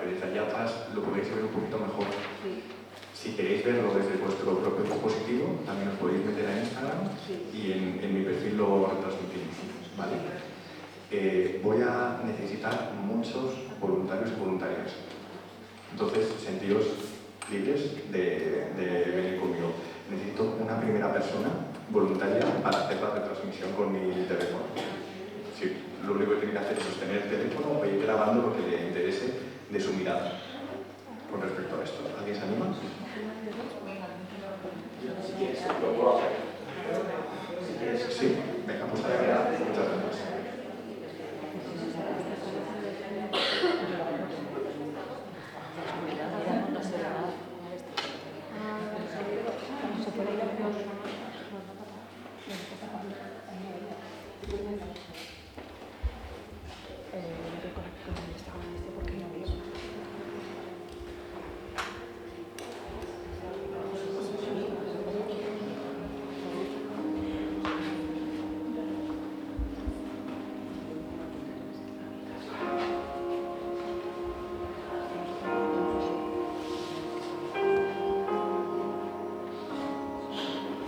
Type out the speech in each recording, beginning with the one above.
que desde allá atrás lo podéis ver un poquito mejor. Si queréis verlo desde vuestro propio dispositivo, también os podéis meter a Instagram y en mi perfil lo retransmitimos, ¿vale? Voy a necesitar muchos voluntarios y voluntarias. Entonces, sentiros libres de venir conmigo. Necesito una primera persona voluntaria para hacer la retransmisión con mi teléfono. Sí, lo único que tiene que hacer es sostener el teléfono o ir grabando lo que le interese de su mirada con respecto a esto. ¿Alguien se anima? Si quieres, lo puedo hacer. Si quieres, sí. Venga, pues adelante. Muchas gracias.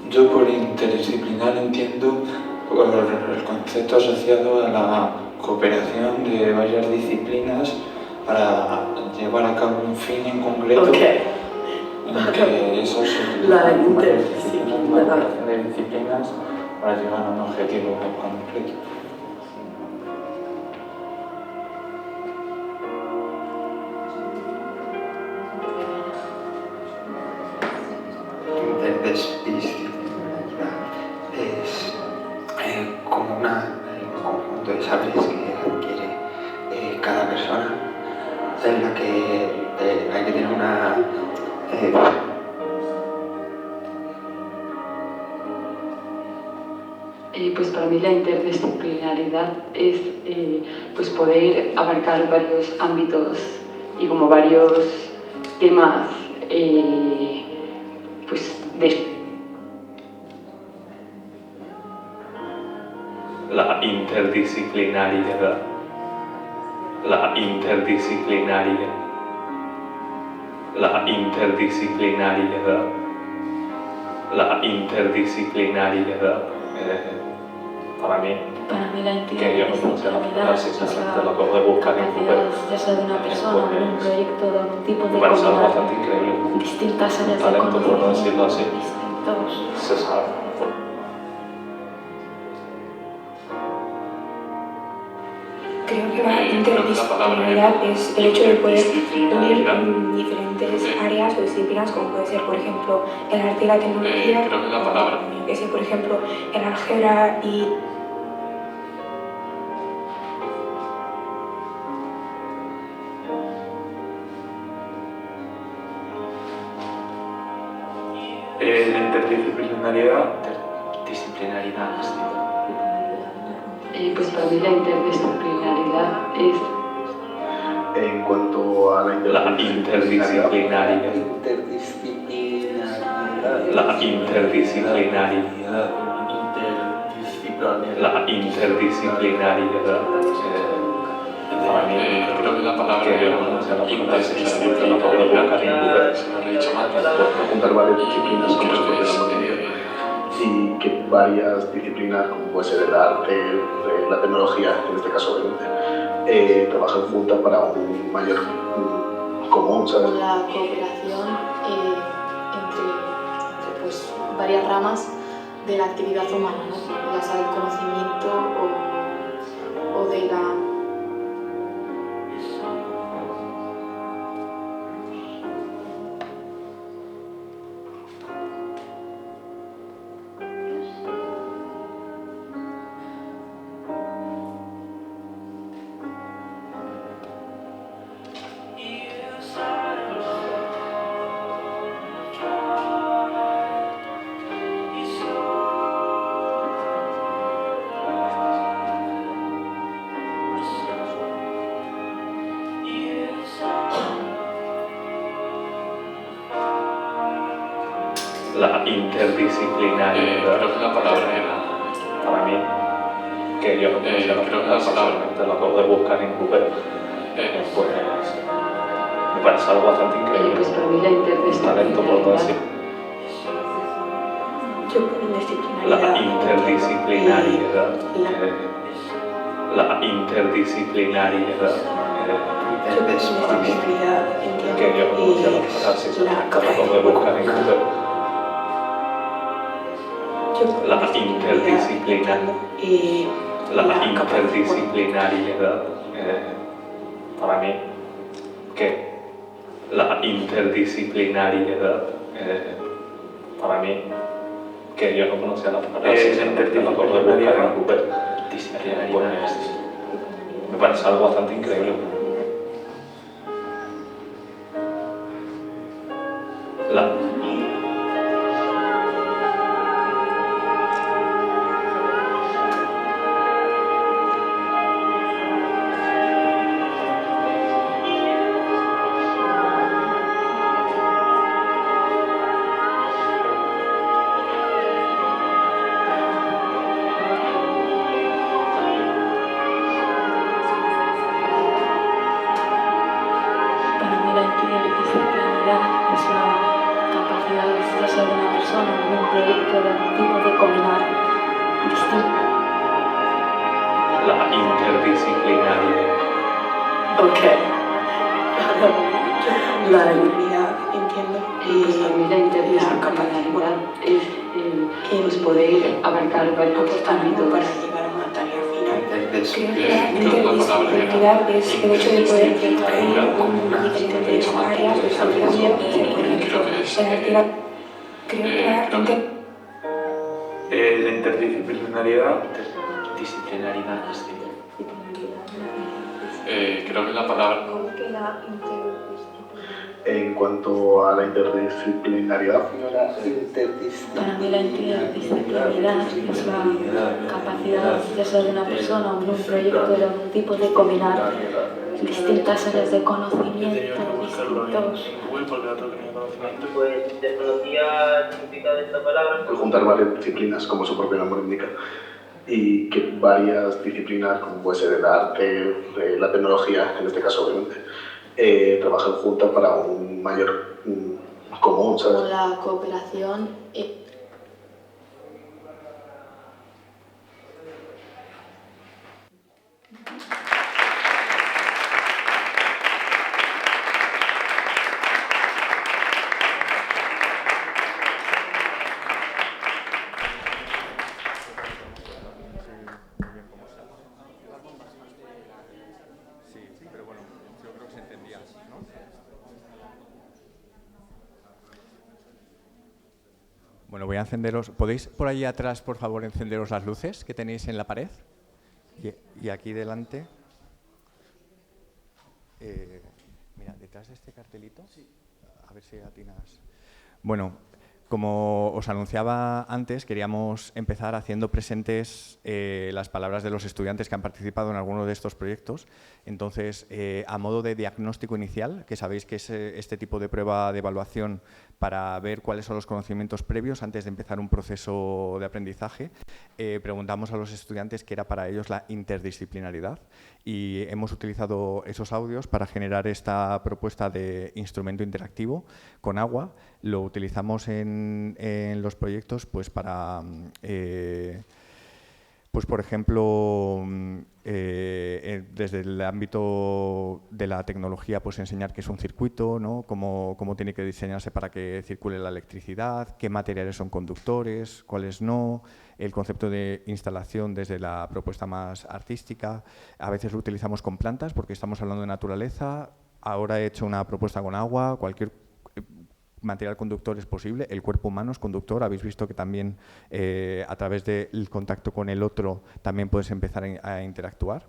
Yo por interdisciplinar entiendo por el concepto asociado a la cooperación de varias disciplinas para llevar a cabo un fin en concreto. Okay. En que eso se La cooperación de disciplinas para llegar a un objetivo concreto. Interdisciplinaridad es como un conjunto de saberes que adquiere cada persona, en la que hay que tener una pues para mí la interdisciplinaridad es pues poder abarcar varios ámbitos y como varios temas pues de la interdisciplinariedad, la interdisciplinariedad, la interdisciplinariedad, la interdisciplinariedad. Para mí la que yo no funciona interdisciplinariedad es exactamente lo que voy a buscar en Google. ya sea de una persona o de un proyecto de algún tipo de Me parece algo combinar bastante increíble. distintas áreas de Talento, por conocimiento, decirlo así. distintos. Se sabe. Creo que la interdisciplinaridad es el hecho de poder unir diferentes áreas o disciplinas, como puede ser, por ejemplo, el arte y la tecnología, creo que la palabra. que es, por ejemplo, el álgebra y Interdisciplinariedad. pues para mí la interdisciplinaridad es En cuanto a la interdisciplinaridad. La interdisciplinaridad. La interdisciplinariedad. Para mí, creo que la palabra que yo no sé, la interdisciplinariedad no puedo buscar en Google. No lo he dicho mal. juntar varias disciplinas como es y que varias disciplinas, como puede ser el arte, la tecnología, en este caso trabajan juntas para un mayor común, ¿sabes? La cooperación entre pues, varias ramas de la actividad humana, ¿no? Ya sea del conocimiento o de la... La interdisciplinariedad. Creo que la palabra era. Para mí, que yo no conocía la palabra, lo acabo de buscar en Google. Pues me parece algo bastante increíble. Pues para mí la talento por todo así. La interdisciplinariedad. La interdisciplinariedad. Que yo conocía la frase, acabo de buscar en Google. La interdisciplinariedad. Para mí, que la interdisciplinariedad. Para mí, que yo no conocía la frase, la acabo de buscar en Google. Pues, me parece algo bastante increíble. La interdisciplinariedad. Creo que la palabra. En cuanto a la interdisciplinariedad, para mí la interdisciplinariedad es la capacidad, ya sea de una persona o de un proyecto de algún tipo, de combinar distintas áreas de conocimiento, distintos. Pues tecnología significa de esta palabra. Juntar varias disciplinas, como su propio nombre indica, y que varias disciplinas, como puede ser el arte, la tecnología, en este caso obviamente, trabajan juntas para un mayor común, ¿sabes? Con la cooperación. Bueno, voy a encenderos. ¿Podéis por ahí atrás, por favor, encenderos las luces que tenéis en la pared? Y aquí delante. Mira, detrás de este cartelito. A ver si atinas. Bueno, como os anunciaba antes, queríamos empezar haciendo presentes las palabras de los estudiantes que han participado en alguno de estos proyectos. Entonces, a modo de diagnóstico inicial, que sabéis que es este tipo de prueba de evaluación para ver cuáles son los conocimientos previos antes de empezar un proceso de aprendizaje, preguntamos a los estudiantes qué era para ellos la interdisciplinaridad y hemos utilizado esos audios para generar esta propuesta de instrumento interactivo con agua. Lo utilizamos en los proyectos pues para, pues por ejemplo, desde el ámbito de la tecnología, pues enseñar qué es un circuito, ¿no? Cómo tiene que diseñarse para que circule la electricidad, qué materiales son conductores, cuáles no, el concepto de instalación desde la propuesta más artística. A veces lo utilizamos con plantas porque estamos hablando de naturaleza. Ahora he hecho una propuesta con agua, cualquier material conductor es posible, el cuerpo humano es conductor, habéis visto que también a través del contacto con el otro también puedes empezar a interactuar.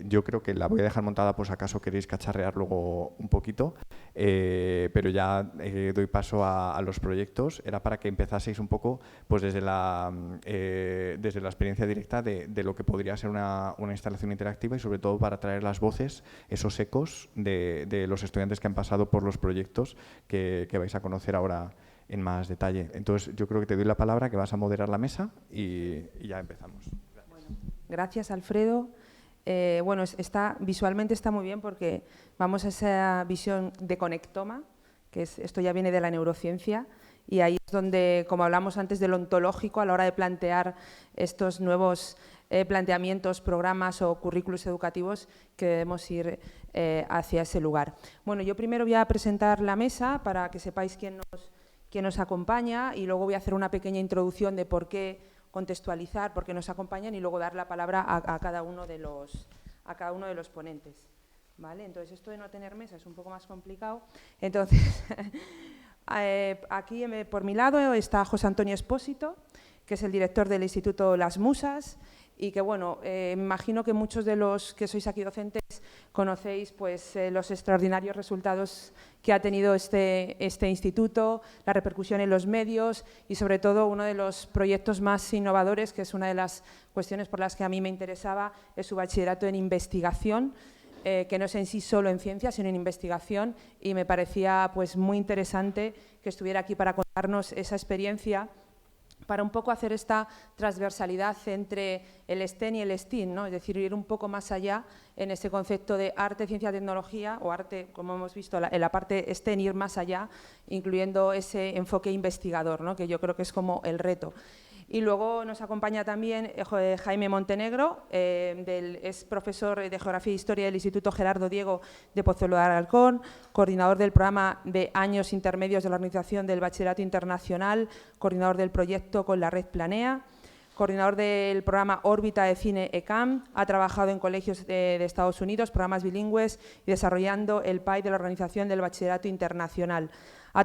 Yo creo que la voy a dejar montada por si acaso queréis cacharrear luego un poquito, pero ya doy paso a los proyectos. Era para que empezaseis un poco pues desde la experiencia directa de lo que podría ser una instalación interactiva y sobre todo para traer las voces, esos ecos de los estudiantes que han pasado por los proyectos que vais a conocer ahora en más detalle. Entonces yo creo que te doy la palabra, que vas a moderar la mesa y ya empezamos. Bueno, gracias, Alfredo. bueno, visualmente está muy bien porque vamos a esa visión de conectoma, que esto ya viene de la neurociencia, y ahí es donde, como hablamos antes de lo ontológico, a la hora de plantear estos nuevos planteamientos, programas o currículos educativos, que debemos ir hacia ese lugar. Bueno, yo primero voy a presentar la mesa para que sepáis quién nos acompaña y luego voy a hacer una pequeña introducción de por qué contextualizar, por qué nos acompañan y luego dar la palabra a cada uno de los ponentes. ¿Vale? Entonces, esto de no tener mesa es un poco más complicado. Entonces, aquí por mi lado está José Antonio Espósito, que es el director del Instituto Las Musas, y que, bueno, me imagino que muchos de los que sois aquí docentes conocéis pues, los extraordinarios resultados que ha tenido este instituto, la repercusión en los medios y, sobre todo, uno de los proyectos más innovadores, que es una de las cuestiones por las que a mí me interesaba, es su bachillerato en investigación, que no es en sí solo en ciencias, sino en investigación, y me parecía pues, muy interesante que estuviera aquí para contarnos esa experiencia, para un poco hacer esta transversalidad entre el STEM y el STEAM, ¿no? Es decir, ir un poco más allá en ese concepto de arte, ciencia, tecnología, o arte, como hemos visto, en la parte STEM, ir más allá, incluyendo ese enfoque investigador, ¿no? Que yo creo que es como el reto. Y luego nos acompaña también Jaime Montenegro, es profesor de Geografía e Historia del Instituto Gerardo Diego de Pozuelo de Alarcón, coordinador del programa de años intermedios de la Organización del Bachillerato Internacional, coordinador del proyecto con la Red Planea, coordinador del programa Órbita de Cine ECAM, ha trabajado en colegios de Estados Unidos, programas bilingües y desarrollando el PAI de la Organización del Bachillerato Internacional. Ha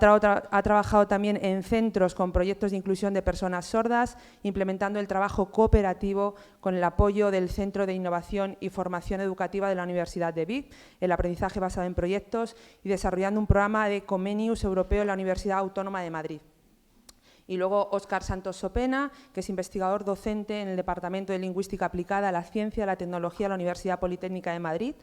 trabajado también en centros con proyectos de inclusión de personas sordas, implementando el trabajo cooperativo con el apoyo del Centro de Innovación y Formación Educativa de la Universidad de Vic, el aprendizaje basado en proyectos y desarrollando un programa de Comenius europeo en la Universidad Autónoma de Madrid. Y luego Óscar Santos Sopena, que es investigador docente en el Departamento de Lingüística Aplicada a la Ciencia y la Tecnología de la Universidad Politécnica de Madrid,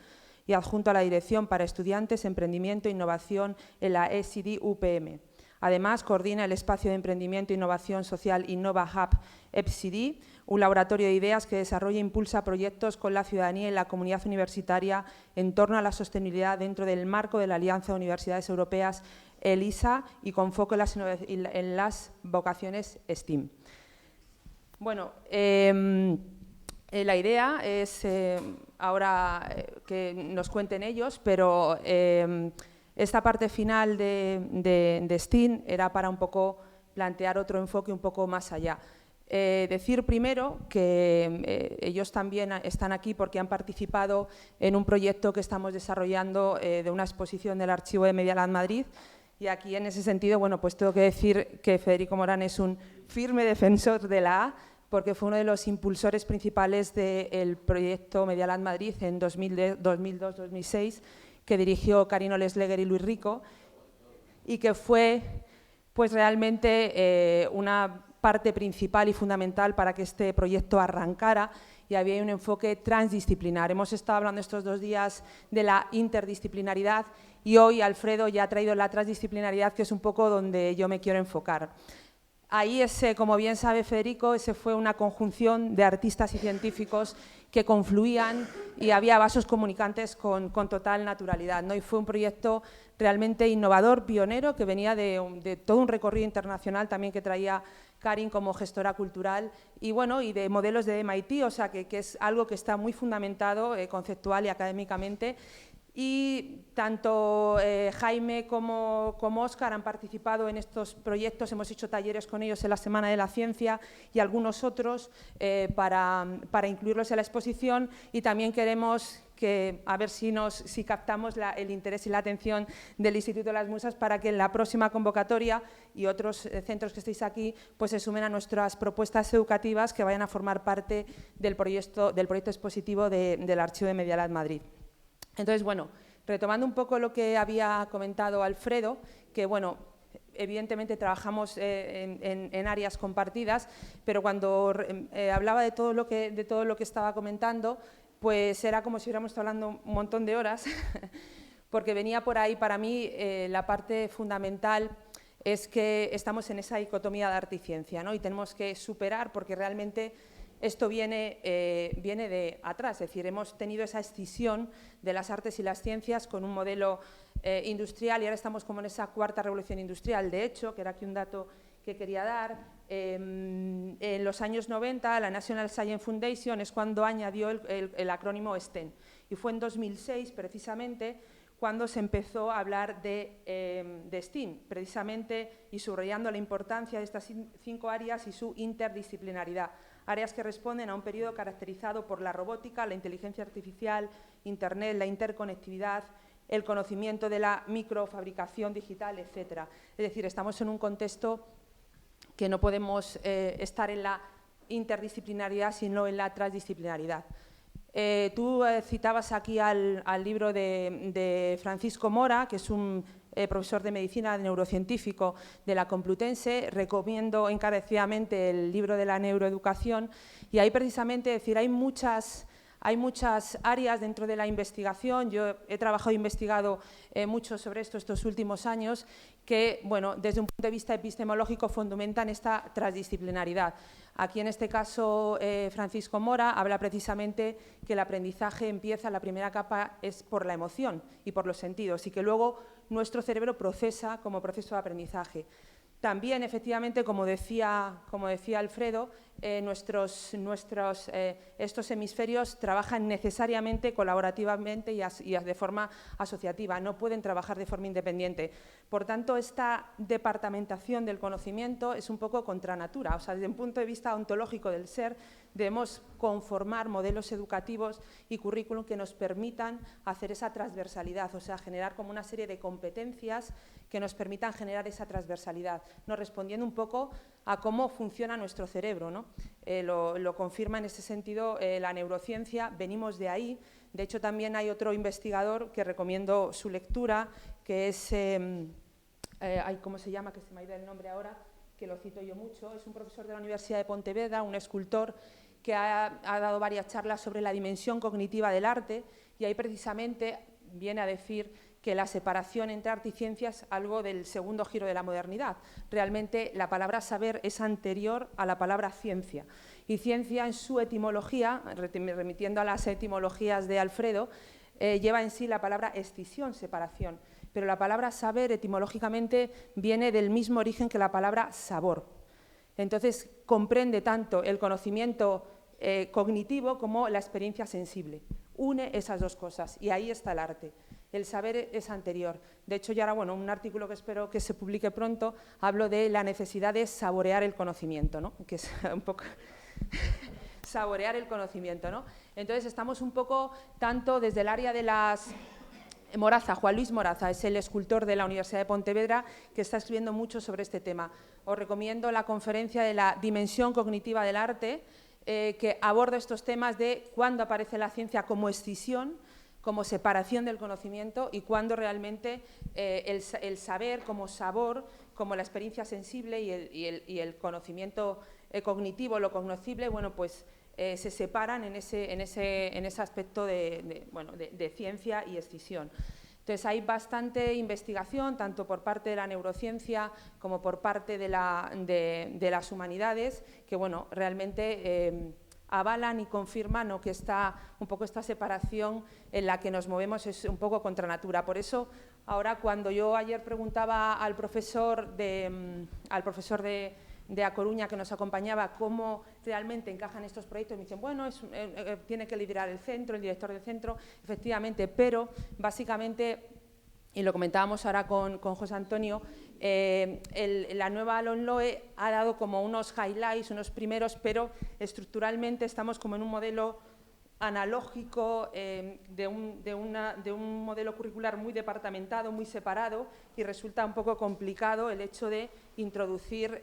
y adjunto a la Dirección para Estudiantes, Emprendimiento e Innovación en la ESID UPM. Además, coordina el Espacio de Emprendimiento e Innovación Social Innova Hub EPSID, un laboratorio de ideas que desarrolla e impulsa proyectos con la ciudadanía y la comunidad universitaria en torno a la sostenibilidad dentro del marco de la Alianza de Universidades Europeas, ELISA, y con foco en las vocaciones STEAM. Bueno, la idea es ahora que nos cuenten ellos, pero esta parte final de STEAM era para un poco plantear otro enfoque un poco más allá. Decir primero que ellos también están aquí porque han participado en un proyecto que estamos desarrollando de una exposición del Archivo de Medialab Madrid, y aquí en ese sentido, bueno, pues tengo que decir que Federico Morán es un firme defensor de la A, porque fue uno de los impulsores principales del proyecto Medialab Madrid en 2002-2006, que dirigió Karino Lesleger y Luis Rico, y que fue pues realmente una parte principal y fundamental para que este proyecto arrancara, y había un enfoque transdisciplinar. Hemos estado hablando estos 2 días de la interdisciplinaridad y hoy Alfredo ya ha traído la transdisciplinaridad, que es un poco donde yo me quiero enfocar. Ahí, como bien sabe Federico, fue una conjunción de artistas y científicos que confluían y había vasos comunicantes con total naturalidad, ¿no? Y fue un proyecto realmente innovador, pionero, que venía de todo un recorrido internacional también que traía Karin como gestora cultural y, bueno, y de modelos de MIT, o sea que es algo que está muy fundamentado conceptual y académicamente. Y tanto Jaime como Óscar han participado en estos proyectos, hemos hecho talleres con ellos en la Semana de la Ciencia y algunos otros para incluirlos en la exposición, y también queremos a ver si captamos el interés y la atención del Instituto de las Musas para que en la próxima convocatoria y otros centros que estéis aquí pues se sumen a nuestras propuestas educativas que vayan a formar parte del proyecto expositivo del Archivo de Medialab Madrid. Entonces, bueno, retomando un poco lo que había comentado Alfredo, que, bueno, evidentemente trabajamos en áreas compartidas, pero cuando hablaba de todo lo que estaba comentando, pues era como si hubiéramos estado hablando un montón de horas, porque venía por ahí para mí la parte fundamental es que estamos en esa dicotomía de arte y ciencia, ¿no? Y tenemos que superar, porque realmente Esto viene de atrás, es decir, hemos tenido esa escisión de las artes y las ciencias con un modelo industrial y ahora estamos como en esa cuarta revolución industrial. De hecho, que era aquí un dato que quería dar, en los años 90 la National Science Foundation es cuando añadió el acrónimo STEM y fue en 2006 precisamente cuando se empezó a hablar de STEAM, precisamente y subrayando la importancia de estas 5 áreas y su interdisciplinaridad. Áreas que responden a un periodo caracterizado por la robótica, la inteligencia artificial, Internet, la interconectividad, el conocimiento de la microfabricación digital, etc. Es decir, estamos en un contexto que no podemos estar en la interdisciplinaridad, sino en la transdisciplinaridad. Tú citabas aquí al libro de Francisco Mora, que es un profesor de medicina, neurocientífico de la Complutense. Recomiendo encarecidamente el libro de la neuroeducación y ahí precisamente, es decir, hay muchas áreas dentro de la investigación. Yo he trabajado e investigado mucho sobre esto estos últimos años que, bueno, desde un punto de vista epistemológico fundamentan esta transdisciplinaridad. Aquí, en este caso, Francisco Mora habla precisamente que el aprendizaje empieza, la primera capa es por la emoción y por los sentidos y que luego nuestro cerebro procesa como proceso de aprendizaje. También, efectivamente, como decía Alfredo, estos hemisferios trabajan necesariamente, colaborativamente y de forma asociativa, no pueden trabajar de forma independiente. Por tanto, esta departamentación del conocimiento es un poco contra natura, o sea, desde un punto de vista ontológico del ser, debemos conformar modelos educativos y currículum que nos permitan hacer esa transversalidad, o sea, generar como una serie de competencias que nos permitan generar esa transversalidad, ¿no? Respondiendo un poco a cómo funciona nuestro cerebro, ¿no? Lo confirma en ese sentido la neurociencia, venimos de ahí. De hecho, también hay otro investigador que recomiendo su lectura, que es, ¿cómo se llama? Que se me ha ido el nombre ahora, que lo cito yo mucho, es un profesor de la Universidad de Pontevedra, un escultor que ha dado varias charlas sobre la dimensión cognitiva del arte y ahí precisamente viene a decir que la separación entre arte y ciencia es algo del segundo giro de la modernidad. Realmente la palabra saber es anterior a la palabra ciencia. Y ciencia en su etimología, remitiendo a las etimologías de Alfredo, lleva en sí la palabra escisión, separación. Pero la palabra saber etimológicamente viene del mismo origen que la palabra sabor. Entonces comprende tanto el conocimiento cognitivo como la experiencia sensible. Une esas dos cosas y ahí está el arte. El saber es anterior. De hecho, ya ahora, bueno, un artículo que espero que se publique pronto, hablo de la necesidad de saborear el conocimiento, ¿no? Que es un poco saborear el conocimiento, ¿no? Entonces, estamos un poco tanto desde el área de las... Moraza, Juan Luis Moraza, es el escultor de la Universidad de Pontevedra que está escribiendo mucho sobre este tema. Os recomiendo la conferencia de la dimensión cognitiva del arte, que aborda estos temas de cuándo aparece la ciencia como escisión, como separación del conocimiento y cuándo realmente el saber como sabor, como la experiencia sensible y el conocimiento cognitivo, lo cognoscible, bueno, pues se separan en ese aspecto de ciencia y escisión. Entonces, hay bastante investigación, tanto por parte de la neurociencia como por parte de las humanidades, que bueno, realmente avalan y confirman que esta separación en la que nos movemos es un poco contra natura. Por eso, ahora cuando yo ayer preguntaba al profesor de A Coruña que nos acompañaba cómo realmente encajan estos proyectos, me dicen, bueno, tiene que liderar el centro, el director del centro, efectivamente, pero básicamente, y lo comentábamos ahora con José Antonio, la nueva LOMLOE ha dado como unos highlights, unos primeros, pero estructuralmente estamos como en un modelo analógico de un modelo curricular muy departamentado, muy separado, y resulta un poco complicado el hecho de introducir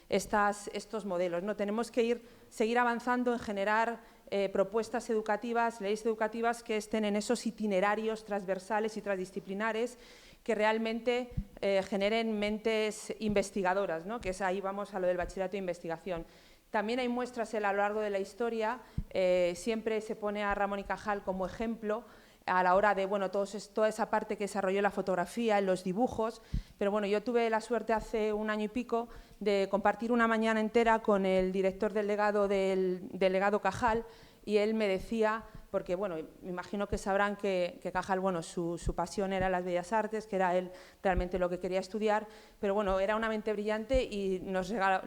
estos modelos, ¿no? Tenemos que seguir avanzando en generar propuestas educativas, leyes educativas que estén en esos itinerarios transversales y transdisciplinares que realmente generen mentes investigadoras, ¿no? Que es ahí vamos a lo del bachillerato de investigación. También hay muestras a lo largo de la historia, siempre se pone a Ramón y Cajal como ejemplo. a la hora de, bueno, toda esa parte que desarrolló la fotografía, en los dibujos, pero bueno, yo tuve la suerte hace un año y pico de compartir una mañana entera con el director del legado Cajal, y él me decía, porque bueno, me imagino que sabrán que Cajal, bueno, su pasión era las bellas artes, que era él realmente lo que quería estudiar, pero bueno, era una mente brillante y nos regaló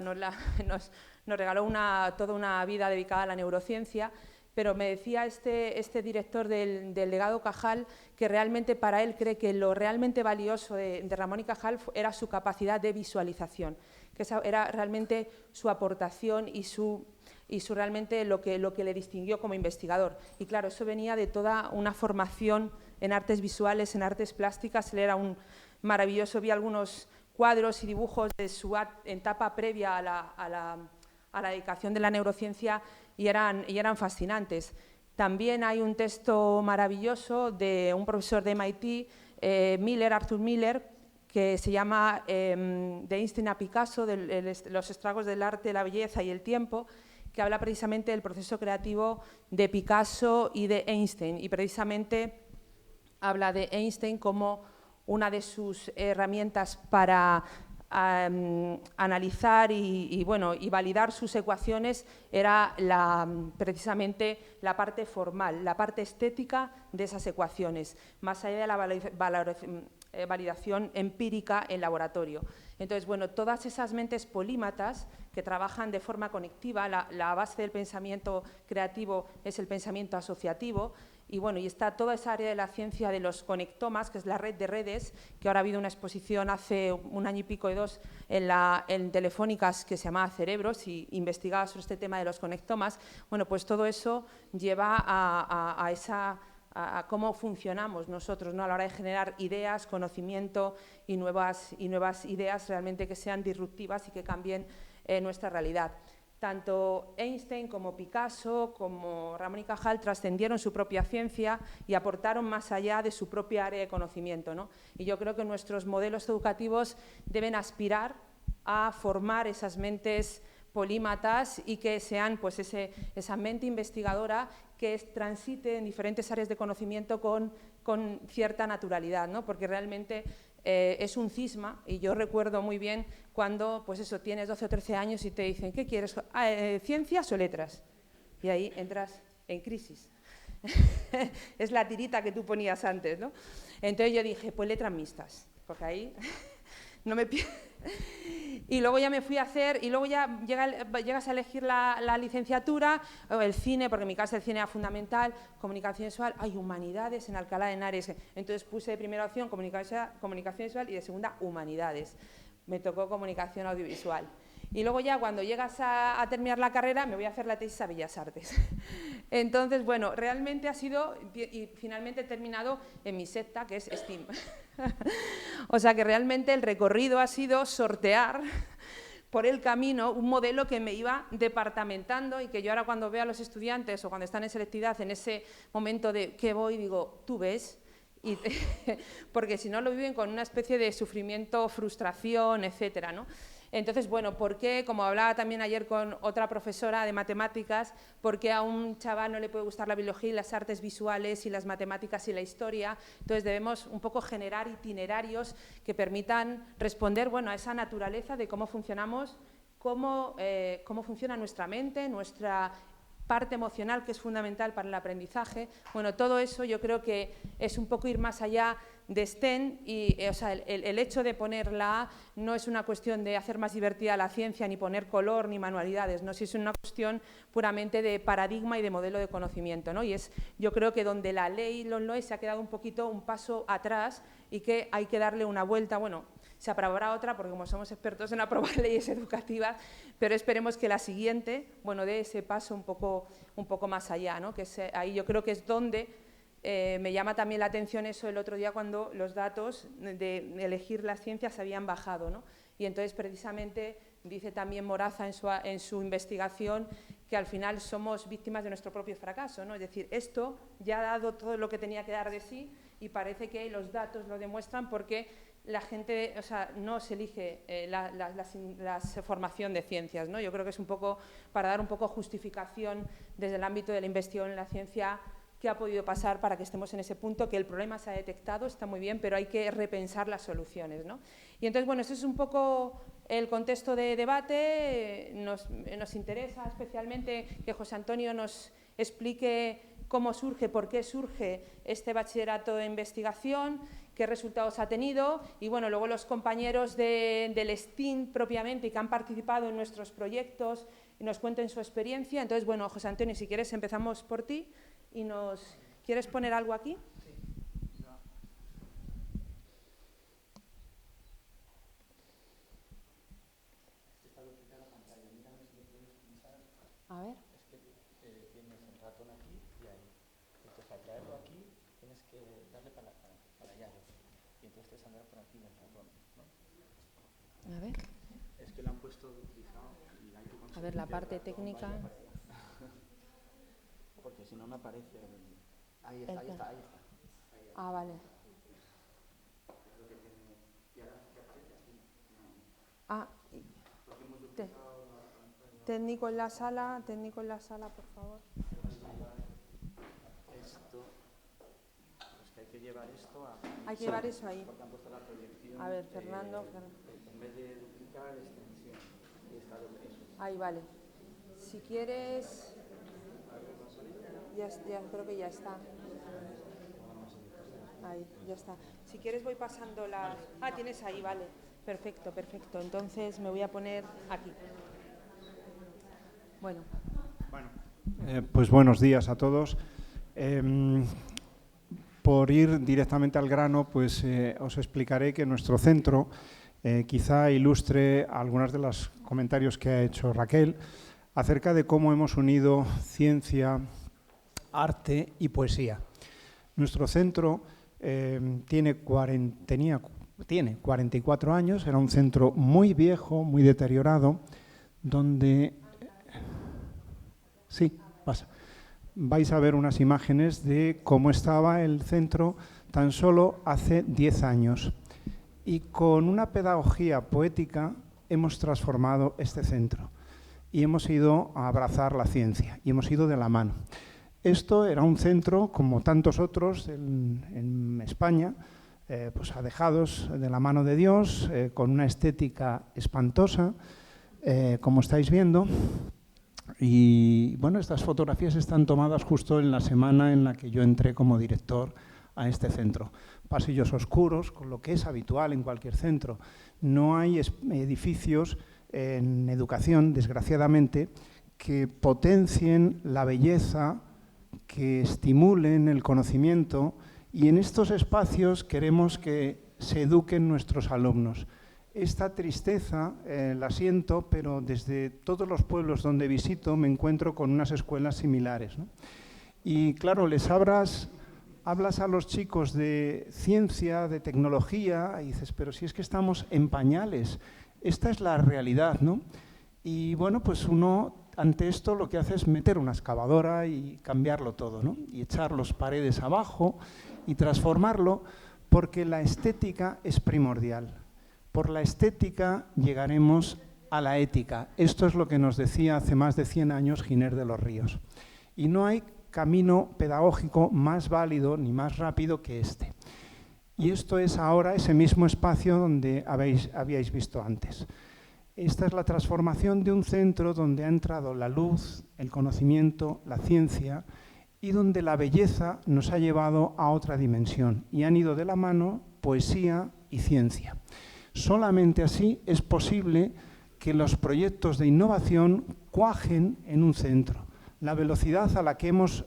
toda una vida dedicada a la neurociencia. Pero me decía este director del legado Cajal que realmente para él cree que lo realmente valioso de Ramón y Cajal era su capacidad de visualización, que esa era realmente su aportación y realmente lo que le distinguió como investigador. Y claro, eso venía de toda una formación en artes visuales, en artes plásticas. Él era un maravilloso, vi algunos cuadros y dibujos de su etapa previa a la dedicación de la neurociencia y eran fascinantes. También hay un texto maravilloso de un profesor de MIT, Arthur Miller, que se llama De Einstein a Picasso, los estragos del arte, la belleza y el tiempo, que habla precisamente del proceso creativo de Picasso y de Einstein, y precisamente habla de Einstein como una de sus herramientas para analizar y validar sus ecuaciones era precisamente la parte formal, la parte estética de esas ecuaciones, más allá de la validación empírica en laboratorio. Entonces, bueno, todas esas mentes polímatas que trabajan de forma conectiva, la base del pensamiento creativo es el pensamiento asociativo, y bueno, y está toda esa área de la ciencia de los conectomas, que es la red de redes, que ahora ha habido una exposición hace un año y pico y dos en Telefónicas que se llamaba Cerebros y investigaba sobre este tema de los conectomas. Bueno, pues todo eso lleva a cómo funcionamos nosotros, ¿no? A la hora de generar ideas, conocimiento y nuevas ideas realmente que sean disruptivas y que cambien nuestra realidad. Tanto Einstein como Picasso, como Ramón y Cajal trascendieron su propia ciencia y aportaron más allá de su propia área de conocimiento, ¿no? Y yo creo que nuestros modelos educativos deben aspirar a formar esas mentes polímatas y que sean pues esa mente investigadora que transite en diferentes áreas de conocimiento con cierta naturalidad, ¿no? Porque realmente es un cisma, y yo recuerdo muy bien cuando pues eso, tienes 12 o 13 años y te dicen ¿qué quieres? ¿Ciencias o letras? Y ahí entras en crisis. Es la tirita que tú ponías antes, ¿no? Entonces yo dije, pues letras mixtas, porque ahí no me y luego ya me fui a hacer, y luego ya llegas a elegir la licenciatura, o el cine, porque en mi casa el cine era fundamental, comunicación visual, hay humanidades en Alcalá de Henares, entonces puse de primera opción comunicación visual y de segunda humanidades, me tocó comunicación audiovisual. Y luego ya cuando llegas a terminar la carrera me voy a hacer la tesis a Bellas Artes. Entonces, bueno, realmente ha sido, y finalmente he terminado en mi secta, que es STEAM. O sea que realmente el recorrido ha sido sortear por el camino un modelo que me iba departamentando y que yo ahora cuando veo a los estudiantes o cuando están en selectividad en ese momento de ¿qué voy? Digo, tú ves. Porque si no lo viven con una especie de sufrimiento, frustración, etcétera, ¿no? Entonces, bueno, ¿por qué? Como hablaba también ayer con otra profesora de matemáticas, ¿por qué a un chaval no le puede gustar la biología y las artes visuales y las matemáticas y la historia? Entonces debemos un poco generar itinerarios que permitan responder, bueno, a esa naturaleza de cómo funcionamos, cómo funciona nuestra mente, nuestra parte emocional, que es fundamental para el aprendizaje. Bueno, todo eso yo creo que es un poco ir más allá de STEM y o sea, el hecho de poner la A no es una cuestión de hacer más divertida la ciencia, ni poner color, ni manualidades, no, si es una cuestión puramente de paradigma y de modelo de conocimiento, ¿no? Y es, yo creo que donde la ley LOMLOE se ha quedado un paso atrás y que hay que darle una vuelta, bueno, se aprobará otra, porque como somos expertos en aprobar leyes educativas, pero esperemos que la siguiente, bueno, dé ese paso un poco más allá, ¿no? Que ahí yo creo que es donde me llama también la atención eso el otro día cuando los datos de elegir las ciencias habían bajado, ¿no? Y entonces precisamente dice también Moraza en su investigación que al final somos víctimas de nuestro propio fracaso, ¿no? Es decir, esto ya ha dado todo lo que tenía que dar de sí y parece que los datos lo demuestran porque la gente, o sea, no se elige la formación de ciencias, ¿no? Yo creo que es un poco para dar un poco justificación desde el ámbito de la investigación en la ciencia qué ha podido pasar para que estemos en ese punto, que el problema se ha detectado, está muy bien, pero hay que repensar las soluciones, ¿no? Y entonces, bueno, ese es un poco el contexto de debate. Nos interesa especialmente que José Antonio nos explique cómo surge, por qué surge este bachillerato de investigación, qué resultados ha tenido y, bueno, luego los compañeros del STIN propiamente y que han participado en nuestros proyectos y nos cuenten su experiencia. Entonces, bueno, José Antonio, si quieres empezamos por ti y ¿quieres poner algo aquí? A ver. Es que tienes el ratón aquí y ahí. Entonces, al traerlo aquí, tienes que darle para allá. Y entonces te saldrá por aquí el ratón, ¿no? A ver. Es que lo han puesto duplicado y hay que conseguir. A ver, la parte técnica. Porque si no, no aparece. Ahí está. Ah, vale. Ah, técnico en la sala, por favor. Esto, es que hay que llevar esto a... Hay que llevar eso ahí. Porque han puesto la proyección. A ver, Fernando. En vez de duplicar, extensión. Y está eso. Ahí, vale. Si quieres... Ya creo que ya está. Ahí, ya está. Si quieres voy pasando las... Ah, tienes ahí, vale. Perfecto. Entonces me voy a poner aquí. Bueno. Pues buenos días a todos. Por ir directamente al grano, pues os explicaré que nuestro centro quizá ilustre algunos de los comentarios que ha hecho Raquel acerca de cómo hemos unido ciencia, arte y poesía. Nuestro centro tiene 44 años, era un centro muy viejo, muy deteriorado, donde... Sí, pasa. Vais a ver unas imágenes de cómo estaba el centro tan solo hace 10 años. Y con una pedagogía poética hemos transformado este centro y hemos ido a abrazar la ciencia y hemos ido de la mano. Esto era un centro, como tantos otros en España, pues adejados de la mano de Dios, con una estética espantosa, como estáis viendo. Y bueno, estas fotografías están tomadas justo en la semana en la que yo entré como director a este centro. Pasillos oscuros, con lo que es habitual en cualquier centro. No hay edificios en educación, desgraciadamente, que potencien la belleza, que estimulen el conocimiento, y en estos espacios queremos que se eduquen nuestros alumnos. Esta tristeza la siento, pero desde todos los pueblos donde visito me encuentro con unas escuelas similares, ¿no? Y claro, hablas a los chicos de ciencia, de tecnología, y dices, pero si es que estamos en pañales, esta es la realidad, ¿no? Y bueno, pues uno ante esto lo que hace es meter una excavadora y cambiarlo todo, ¿no? Y echar las paredes abajo y transformarlo, porque la estética es primordial. Por la estética llegaremos a la ética. Esto es lo que nos decía hace más de 100 años Giner de los Ríos. Y no hay camino pedagógico más válido ni más rápido que este. Y esto es ahora ese mismo espacio donde habíais visto antes. Esta es la transformación de un centro donde ha entrado la luz, el conocimiento, la ciencia, y donde la belleza nos ha llevado a otra dimensión. Y han ido de la mano poesía y ciencia. Solamente así es posible que los proyectos de innovación cuajen en un centro. La velocidad a la que hemos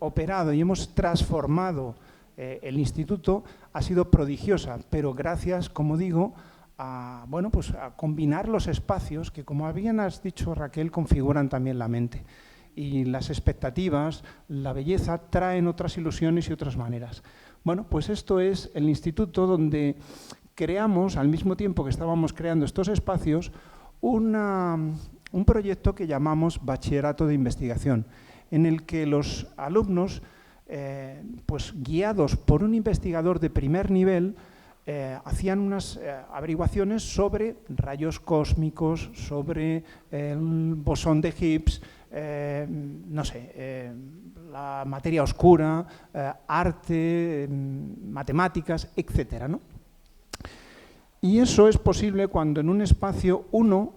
operado y hemos transformado el instituto ha sido prodigiosa, pero gracias, como digo, a combinar los espacios que, como bien has dicho, Raquel, configuran también la mente. Y las expectativas, la belleza, traen otras ilusiones y otras maneras. Bueno, pues esto es el instituto donde creamos, al mismo tiempo que estábamos creando estos espacios, un proyecto que llamamos Bachillerato de Investigación, en el que los alumnos, guiados por un investigador de primer nivel, hacían unas averiguaciones sobre rayos cósmicos, sobre el bosón de Higgs, no sé, la materia oscura, arte, matemáticas, etcétera, ¿no? Y eso es posible cuando en un espacio uno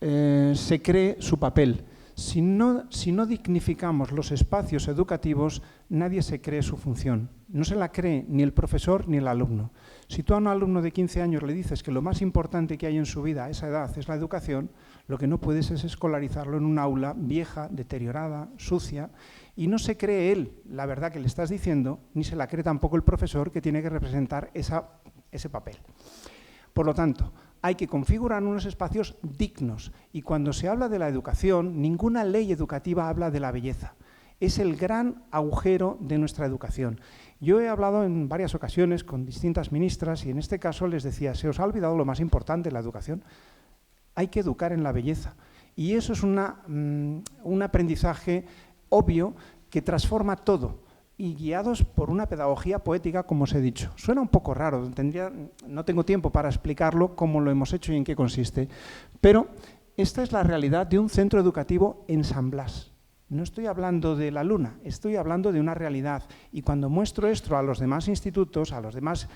se cree su papel. Si no dignificamos los espacios educativos, nadie se cree su función. No se la cree ni el profesor ni el alumno. Si tú a un alumno de 15 años le dices que lo más importante que hay en su vida a esa edad es la educación, lo que no puedes es escolarizarlo en un aula vieja, deteriorada, sucia, y no se cree él la verdad que le estás diciendo, ni se la cree tampoco el profesor que tiene que representar ese papel. Por lo tanto, hay que configurar unos espacios dignos, y cuando se habla de la educación, ninguna ley educativa habla de la belleza. Es el gran agujero de nuestra educación. Yo he hablado en varias ocasiones con distintas ministras y en este caso les decía, se os ha olvidado lo más importante de la educación. Hay que educar en la belleza. Y eso es un aprendizaje obvio que transforma todo, y guiados por una pedagogía poética, como os he dicho. Suena un poco raro, no tengo tiempo para explicarlo cómo lo hemos hecho y en qué consiste, pero esta es la realidad de un centro educativo en San Blas. No estoy hablando de la luna, estoy hablando de una realidad. Y cuando muestro esto a los demás institutos, a los demás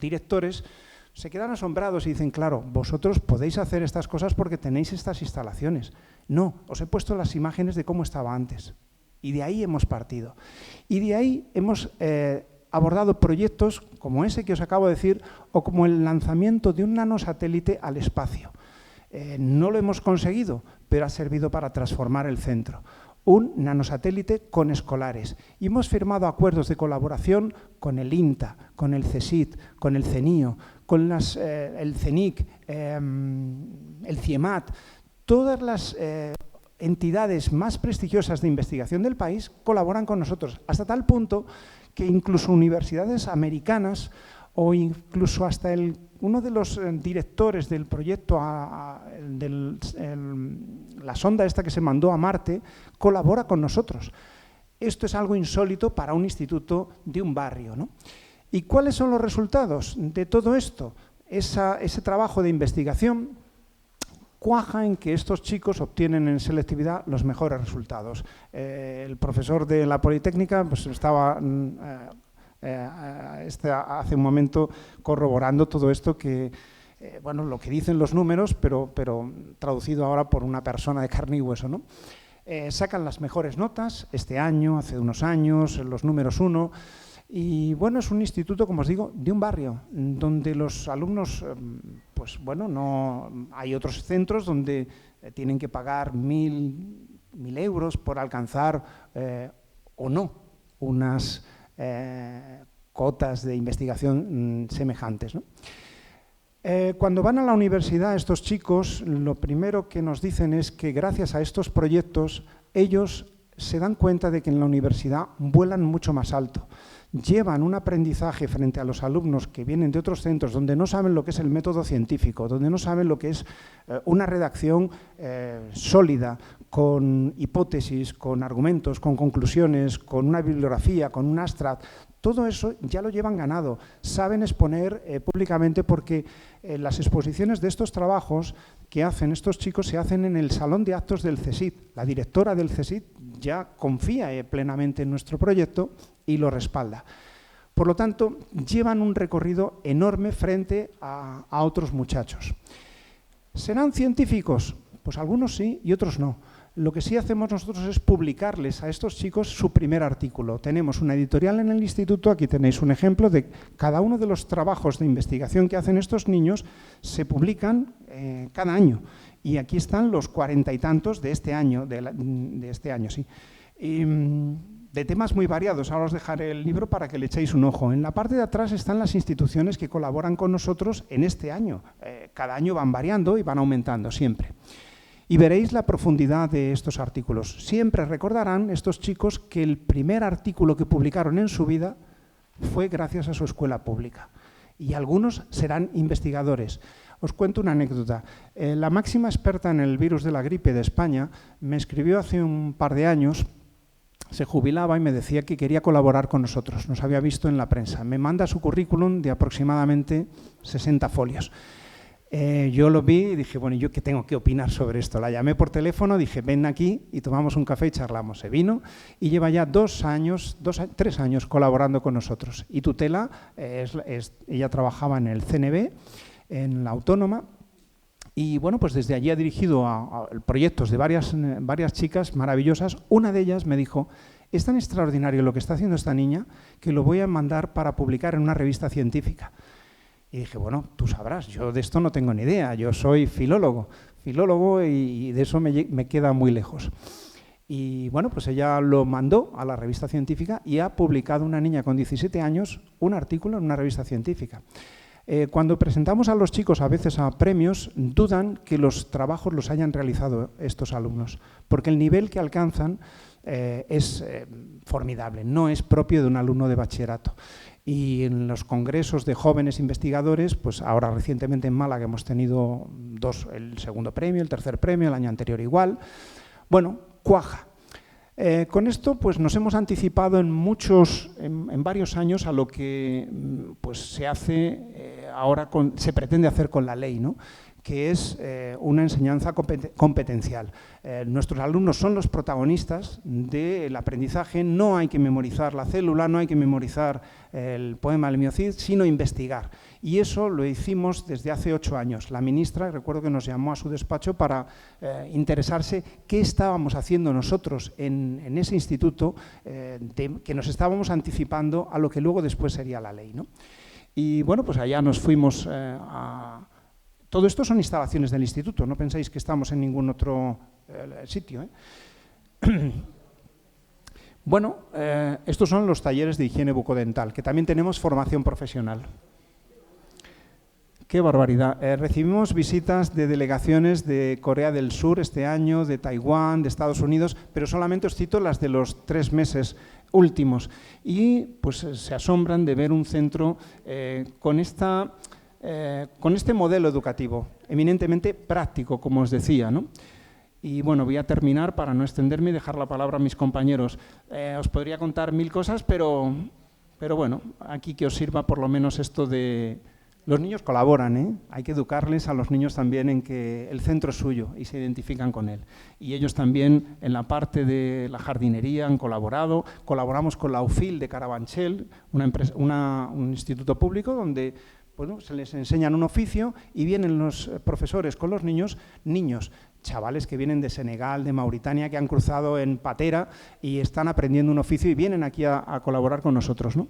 directores, se quedan asombrados y dicen, claro, vosotros podéis hacer estas cosas porque tenéis estas instalaciones. No, os he puesto las imágenes de cómo estaba antes. Y de ahí hemos partido. Y de ahí hemos abordado proyectos como ese que os acabo de decir, o como el lanzamiento de un nanosatélite al espacio. No lo hemos conseguido, pero ha servido para transformar el centro. Un nanosatélite con escolares. Y hemos firmado acuerdos de colaboración con el INTA, con el CSIC, con el CENIO, con el CENIC, el CIEMAT, todas las entidades más prestigiosas de investigación del país colaboran con nosotros, hasta tal punto que incluso universidades americanas o incluso hasta uno de los directores del proyecto, la sonda esta que se mandó a Marte, colabora con nosotros. Esto es algo insólito para un instituto de un barrio, ¿no? ¿Y cuáles son los resultados de todo esto? Ese trabajo de investigación cuaja en que estos chicos obtienen en selectividad los mejores resultados. El profesor de la Politécnica pues, estaba hace un momento corroborando todo esto que, bueno, lo que dicen los números, pero traducido ahora por una persona de carne y hueso, ¿no? Sacan las mejores notas este año, hace unos años, los números 1. Y bueno, es un instituto, como os digo, de un barrio, donde los alumnos, pues bueno, no hay otros centros donde tienen que pagar 1.000 euros por alcanzar o no unas cotas de investigación semejantes, ¿no? Cuando van a la universidad estos chicos, lo primero que nos dicen es que gracias a estos proyectos ellos se dan cuenta de que en la universidad vuelan mucho más alto. Llevan un aprendizaje frente a los alumnos que vienen de otros centros donde no saben lo que es el método científico, donde no saben lo que es una redacción sólida, con hipótesis, con argumentos, con conclusiones, con una bibliografía, con un abstract. Todo eso ya lo llevan ganado. Saben exponer públicamente porque las exposiciones de estos trabajos que hacen estos chicos se hacen en el salón de actos del CSIC. La directora del CSIC ya confía plenamente en nuestro proyecto y lo respalda. Por lo tanto, llevan un recorrido enorme frente a otros muchachos. ¿Serán científicos? Pues algunos sí y otros no. Lo que sí hacemos nosotros es publicarles a estos chicos su primer artículo. Tenemos una editorial en el instituto, aquí tenéis un ejemplo de cada uno de los trabajos de investigación que hacen estos niños, se publican cada año. Y aquí están los 40 y tantos de este año, sí. Y, de temas muy variados. Ahora os dejaré el libro para que le echéis un ojo. En la parte de atrás están las instituciones que colaboran con nosotros en este año. Cada año van variando y van aumentando siempre. Y veréis la profundidad de estos artículos. Siempre recordarán estos chicos que el primer artículo que publicaron en su vida fue gracias a su escuela pública. Y algunos serán investigadores. Os cuento una anécdota. La máxima experta en el virus de la gripe de España me escribió hace un par de años, se jubilaba y me decía que quería colaborar con nosotros. Nos había visto en la prensa. Me manda su currículum de aproximadamente 60 folios. Yo lo vi y dije, bueno, ¿yo qué tengo que opinar sobre esto? La llamé por teléfono, dije, ven aquí y tomamos un café y charlamos. Se vino y lleva ya 3 años colaborando con nosotros. Y Tutela, ella trabajaba en el CNB, en la Autónoma, y bueno, pues desde allí ha dirigido a proyectos de varias chicas maravillosas. Una de ellas me dijo, es tan extraordinario lo que está haciendo esta niña que lo voy a mandar para publicar en una revista científica. Y dije, bueno, tú sabrás, yo de esto no tengo ni idea, yo soy filólogo y de eso me queda muy lejos. Y bueno, pues ella lo mandó a la revista científica y ha publicado una niña con 17 años un artículo en una revista científica. Cuando presentamos a los chicos a veces a premios, dudan que los trabajos los hayan realizado estos alumnos, porque el nivel que alcanzan es formidable, no es propio de un alumno de bachillerato. Y en los congresos de jóvenes investigadores, pues ahora recientemente en Málaga hemos tenido el segundo premio, el tercer premio, el año anterior igual. Bueno, cuaja. Con esto pues nos hemos anticipado en varios años a lo que pues se hace ahora se pretende hacer con la ley, ¿no? Que es una enseñanza competencial. Nuestros alumnos son los protagonistas del aprendizaje, no hay que memorizar la célula, no hay que memorizar el poema del Miocid, sino investigar. Y eso lo hicimos desde hace 8 años. La ministra, recuerdo que nos llamó a su despacho para interesarse qué estábamos haciendo nosotros en ese instituto, que nos estábamos anticipando a lo que luego después sería la ley, ¿no? Y bueno, pues allá nos fuimos a... Todo esto son instalaciones del instituto, no penséis que estamos en ningún otro sitio, ¿eh? Bueno, estos son los talleres de higiene bucodental, que también tenemos formación profesional. ¡Qué barbaridad! Recibimos visitas de delegaciones de Corea del Sur este año, de Taiwán, de Estados Unidos, pero solamente os cito las de los 3 meses últimos. Y pues se asombran de ver un centro con este modelo educativo, eminentemente práctico, como os decía, ¿no? Y bueno, voy a terminar para no extenderme y dejar la palabra a mis compañeros. Os podría contar 1000 cosas, pero bueno, aquí que os sirva por lo menos esto de... Los niños colaboran, ¿eh? Hay que educarles a los niños también en que el centro es suyo y se identifican con él. Y ellos también en la parte de la jardinería han colaborado. Colaboramos con la UFIL de Carabanchel, un instituto público donde... Bueno, se les enseñan un oficio y vienen los profesores con los niños, chavales que vienen de Senegal, de Mauritania, que han cruzado en patera y están aprendiendo un oficio y vienen aquí a colaborar con nosotros, ¿no?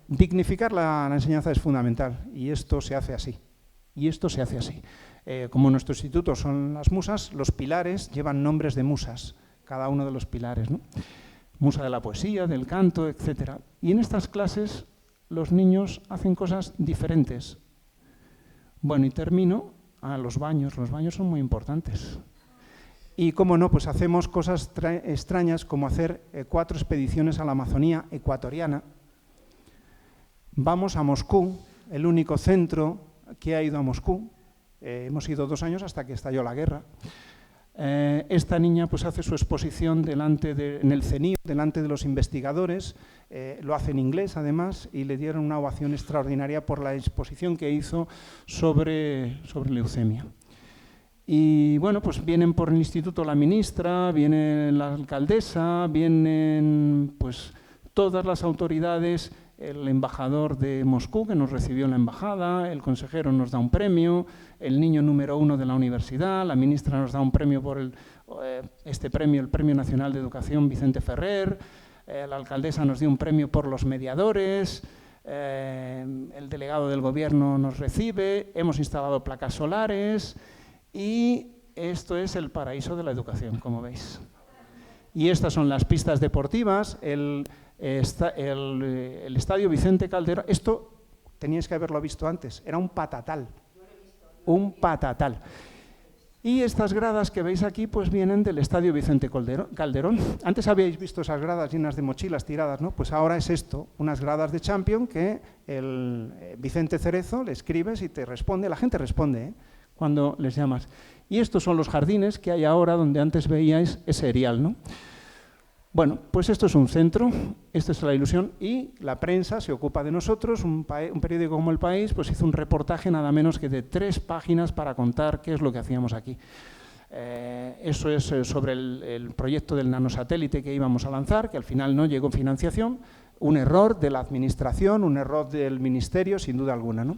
Dignificar la enseñanza es fundamental y esto se hace así. Como nuestro instituto son las musas, los pilares llevan nombres de musas, cada uno de los pilares, ¿no? Musa de la poesía, del canto, etc. Y en estas clases los niños hacen cosas diferentes. Bueno, y termino a los baños. Los baños son muy importantes. Y, cómo no, pues hacemos cosas extrañas como hacer 4 expediciones a la Amazonía ecuatoriana. Vamos a Moscú, el único centro que ha ido a Moscú. Hemos ido 2 años hasta que estalló la guerra. Esta niña pues hace su exposición en el CENIO, delante de los investigadores, lo hace en inglés además, y le dieron una ovación extraordinaria por la exposición que hizo sobre leucemia. Y bueno, pues vienen por el instituto la ministra, viene la alcaldesa, vienen pues todas las autoridades, el embajador de Moscú que nos recibió en la embajada, el consejero nos da un premio, el niño número 1 de la universidad, la ministra nos da un premio por el Premio Nacional de Educación Vicente Ferrer, la alcaldesa nos dio un premio por los mediadores, el delegado del gobierno nos recibe, hemos instalado placas solares y esto es el paraíso de la educación, como veis. Y estas son las pistas deportivas, el estadio Vicente Calderón. Esto teníais que haberlo visto antes, era un patatal. Y estas gradas que veis aquí pues vienen del estadio Vicente Calderón. Antes habíais visto esas gradas llenas de mochilas tiradas, ¿no? Pues ahora es esto, unas gradas de Champion que el Vicente Cerezo le escribes y te responde, la gente responde, cuando les llamas. Y estos son los jardines que hay ahora donde antes veíais ese erial, ¿no? Bueno, pues esto es un centro, esta es la ilusión, y la prensa se ocupa de nosotros. Un periódico como El País pues hizo un reportaje nada menos que de 3 páginas para contar qué es lo que hacíamos aquí. Eso es sobre el proyecto del nanosatélite que íbamos a lanzar, que al final no llegó financiación, un error de la administración, un error del ministerio, sin duda alguna, ¿no?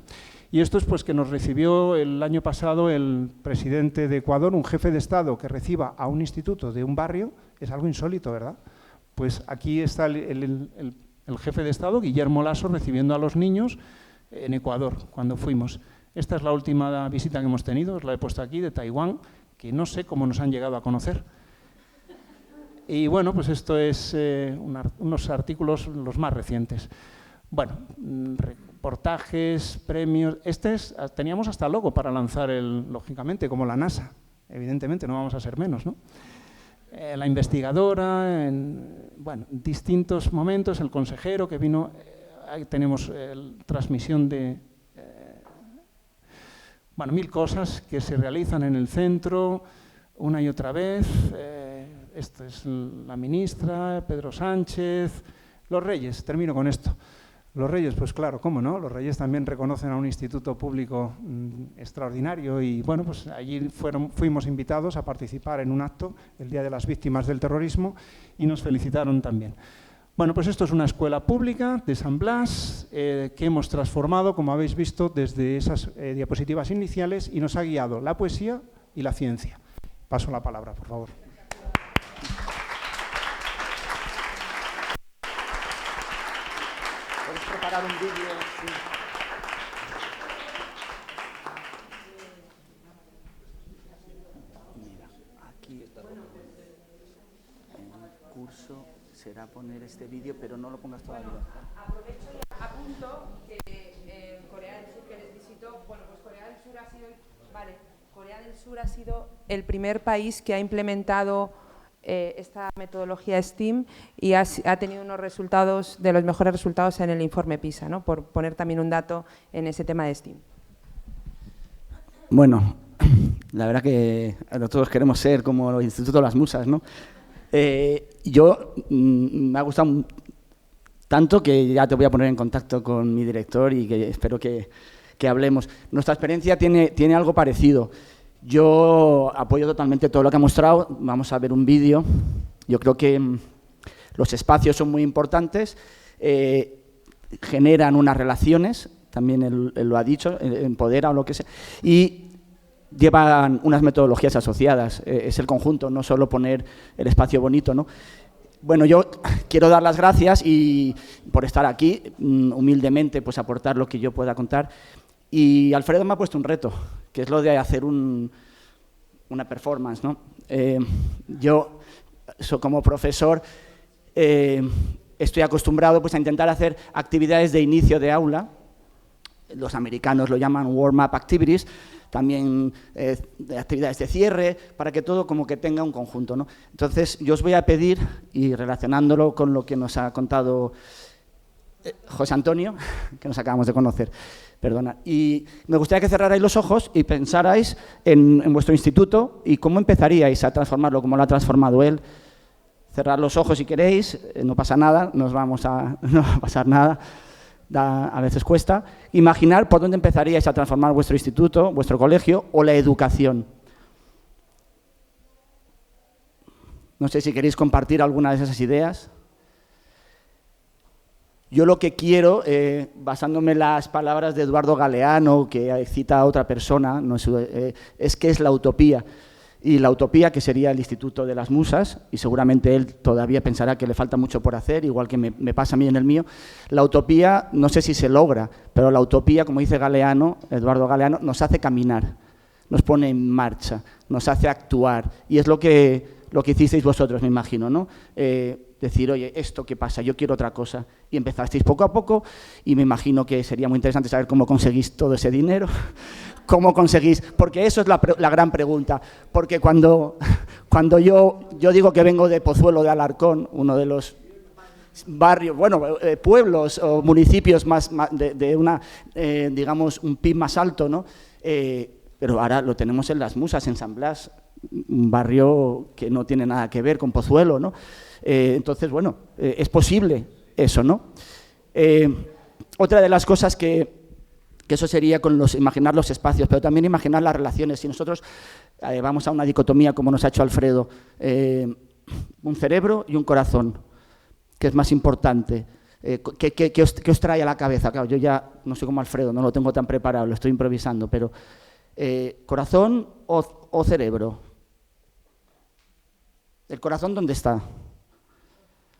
Y esto es pues que nos recibió el año pasado el presidente de Ecuador, un jefe de Estado que reciba a un instituto de un barrio, es algo insólito, ¿verdad? Pues aquí está el jefe de Estado, Guillermo Lasso, recibiendo a los niños en Ecuador, cuando fuimos. Esta es la última visita que hemos tenido, os la he puesto aquí, de Taiwán, que no sé cómo nos han llegado a conocer. Y bueno, pues esto es unos artículos los más recientes. Bueno, reportajes, premios. Teníamos hasta logo para lanzar, lógicamente, como la NASA. Evidentemente, no vamos a ser menos, ¿no? La investigadora, bueno, distintos momentos, el consejero que vino. Ahí tenemos transmisión de... bueno, 1000 cosas que se realizan en el centro una y otra vez. Esta es la ministra, Pedro Sánchez, los Reyes, termino con esto. Los Reyes, pues claro, cómo no, los Reyes también reconocen a un instituto público extraordinario y bueno, pues allí fuimos invitados a participar en un acto el Día de las Víctimas del Terrorismo y nos felicitaron también. Bueno, pues esto es una escuela pública de San Blas que hemos transformado, como habéis visto, desde esas diapositivas iniciales y nos ha guiado la poesía y la ciencia. Paso la palabra, por favor. ¿Puedes preparar un vídeo? Sí. Mira, aquí en el curso será poner este vídeo, pero no lo pongas todavía. Bueno, aprovecho y apunto que Corea del Sur, que les visitó, bueno, pues Corea del Sur ha sido, Corea del Sur ha sido el primer país que ha implementado esta metodología STEAM y ha tenido unos resultados, de los mejores resultados en el informe PISA, ¿no? Por poner también un dato en ese tema de STEAM. Bueno, la verdad que todos queremos ser como el Instituto de las Musas, ¿no? Me ha gustado tanto que ya te voy a poner en contacto con mi director y que espero que hablemos. Nuestra experiencia tiene algo parecido. Yo apoyo totalmente todo lo que ha mostrado. Vamos a ver un vídeo. Yo creo que los espacios son muy importantes, generan unas relaciones, también él lo ha dicho, empodera o lo que sea, y llevan unas metodologías asociadas. Es el conjunto, no solo poner el espacio bonito, ¿no? Bueno, yo quiero dar las gracias por estar aquí, humildemente, pues aportar lo que yo pueda contar. Y Alfredo me ha puesto un reto, que es lo de hacer una performance, ¿no? Yo, como profesor, estoy acostumbrado pues, a intentar hacer actividades de inicio de aula. Los americanos lo llaman warm-up activities, también actividades de cierre, para que todo como que tenga un conjunto, ¿no? Entonces, yo os voy a pedir, y relacionándolo con lo que nos ha contado José Antonio, que nos acabamos de conocer, perdona, y me gustaría que cerrarais los ojos y pensarais en vuestro instituto y cómo empezaríais a transformarlo, como lo ha transformado él. Cerrad los ojos si queréis, no pasa nada, no va a pasar nada. A veces cuesta. Imaginar por dónde empezaríais a transformar vuestro instituto, vuestro colegio o la educación. No sé si queréis compartir alguna de esas ideas. Yo lo que quiero, basándome en las palabras de Eduardo Galeano, que cita a otra persona, es que es la utopía. Y la utopía, que sería el Instituto de las Musas, y seguramente él todavía pensará que le falta mucho por hacer, igual que me pasa a mí en el mío. La utopía, no sé si se logra, pero la utopía, como dice Galeano, Eduardo Galeano, nos hace caminar, nos pone en marcha, nos hace actuar. Y es lo que hicisteis vosotros, me imagino, ¿no? Decir, oye, ¿esto qué pasa? Yo quiero otra cosa. Y empezasteis poco a poco, y me imagino que sería muy interesante saber cómo conseguís todo ese dinero. ¿Cómo conseguís? Porque eso es la gran pregunta. Porque cuando yo digo que vengo de Pozuelo de Alarcón, uno de los barrios, bueno, pueblos o municipios más de una, digamos, un PIB más alto, ¿no? Pero ahora lo tenemos en Las Musas, en San Blas, un barrio que no tiene nada que ver con Pozuelo, ¿no? Entonces, bueno, es posible eso, ¿no? Otra de las cosas que eso sería con imaginar los espacios, pero también imaginar las relaciones. Si nosotros vamos a una dicotomía, como nos ha hecho Alfredo, un cerebro y un corazón, ¿qué es más importante? ¿Qué os trae a la cabeza? Claro, yo ya no soy como Alfredo, no lo tengo tan preparado, lo estoy improvisando, pero ¿corazón o cerebro? ¿El corazón dónde está?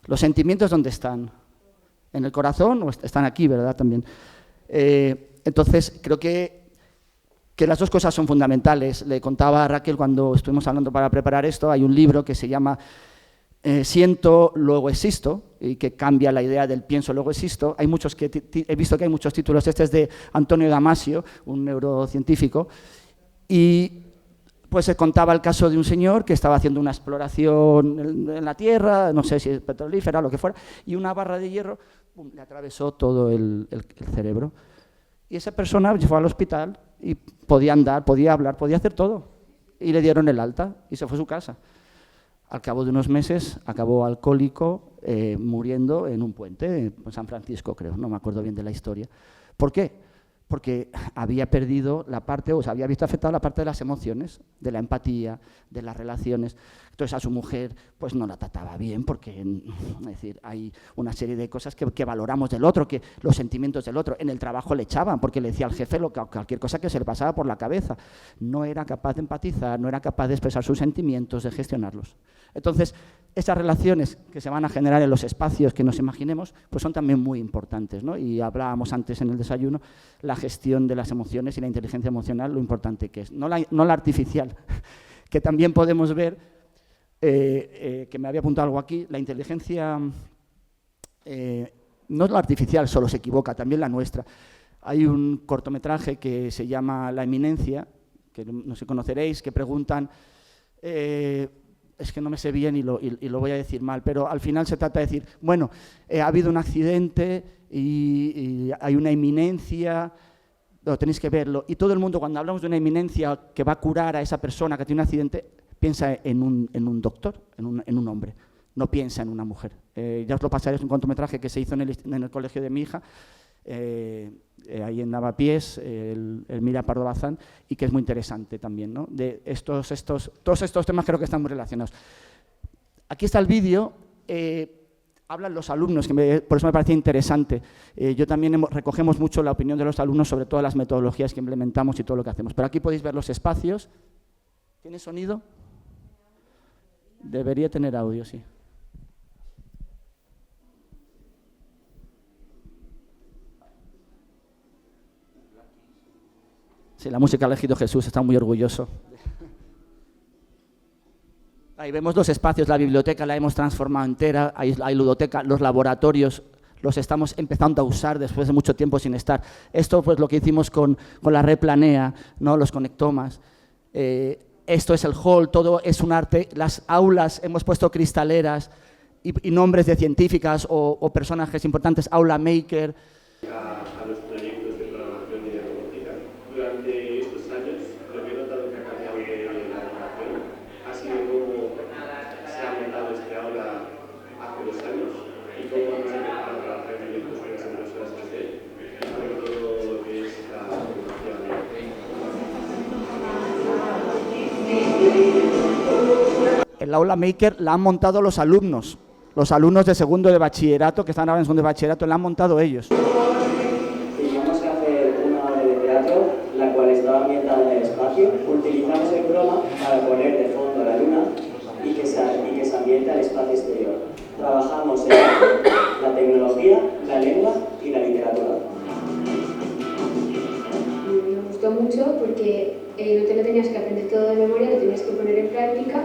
¿Los sentimientos dónde están? ¿En el corazón o están aquí, verdad? También. Entonces, creo que las dos cosas son fundamentales. Le contaba a Raquel cuando estuvimos hablando para preparar esto, hay un libro que se llama Siento, luego existo, y que cambia la idea del pienso, luego existo. Hay muchos he visto que hay muchos títulos. Este es de Antonio Damasio, un neurocientífico, y pues se contaba el caso de un señor que estaba haciendo una exploración en la Tierra, no sé si es petrolífera o lo que fuera, y una barra de hierro le atravesó todo el cerebro. Y esa persona fue al hospital y podía andar, podía hablar, podía hacer todo. Y le dieron el alta y se fue a su casa. Al cabo de unos meses acabó alcohólico, muriendo en un puente, en San Francisco creo, no me acuerdo bien de la historia. ¿Por qué? Porque había perdido la parte, o se había visto afectada la parte de las emociones, de la empatía, de las relaciones. Entonces a su mujer pues no la trataba bien, porque es decir, hay una serie de cosas que valoramos del otro, que los sentimientos del otro. En el trabajo le echaban porque le decía al jefe cualquier cosa que se le pasaba por la cabeza. No era capaz de empatizar, no era capaz de expresar sus sentimientos, de gestionarlos. Entonces, esas relaciones que se van a generar en los espacios que nos imaginemos, pues son también muy importantes, ¿no? Y hablábamos antes en el desayuno, la gestión de las emociones y la inteligencia emocional, lo importante que es. No la artificial, que también podemos ver, que me había apuntado algo aquí, la inteligencia no es la artificial, solo se equivoca, también la nuestra. Hay un cortometraje que se llama La Eminencia, que no sé si conoceréis, que preguntan... es que no me sé bien y lo voy a decir mal, pero al final se trata de decir, bueno, ha habido un accidente y hay una eminencia, lo tenéis que verlo, y todo el mundo cuando hablamos de una eminencia que va a curar a esa persona que tiene un accidente, piensa en un doctor, en un hombre, no piensa en una mujer. Ya os lo pasaré, es un cortometraje que se hizo en el colegio de mi hija, ahí en Lavapiés, el Mira Pardo Bazán, y que es muy interesante también, ¿no? De todos estos temas creo que están muy relacionados. Aquí está el vídeo, hablan los alumnos, por eso me parece interesante. Yo también recogemos mucho la opinión de los alumnos sobre todas las metodologías que implementamos y todo lo que hacemos. Pero aquí podéis ver los espacios. ¿Tiene sonido? Debería tener audio, sí. Sí, la música ha elegido Jesús, está muy orgulloso. Ahí vemos los espacios, la biblioteca la hemos transformado entera, hay ludoteca, los laboratorios los estamos empezando a usar después de mucho tiempo sin estar. Esto pues lo que hicimos con la red Planea, ¿no? Los conectomas. Esto es el hall, todo es un arte. Las aulas hemos puesto cristaleras y nombres de científicas o personajes importantes, Aula Maker. A los proyectos de programación y de robótica. Durante estos años, lo que he notado que ha cambiado de la educación ha sido cómo se ha montado este aula hace 2 años y cómo hemos empezado a trabajar en proyectos con las impresoras 3D, sobre todo lo que es la tecnología de... El Aula Maker la han montado los alumnos de segundo de bachillerato, que están ahora en segundo de bachillerato, la han montado ellos. Teníamos que hacer una obra de teatro, la cual estaba ambientada en el espacio. Utilizamos el croma para poner de fondo la luna y que se ambiente al espacio exterior. Trabajamos el arte, la tecnología, la lengua y la literatura. Me gustó mucho porque no te lo tenías que aprender todo de memoria, lo tenías que poner en práctica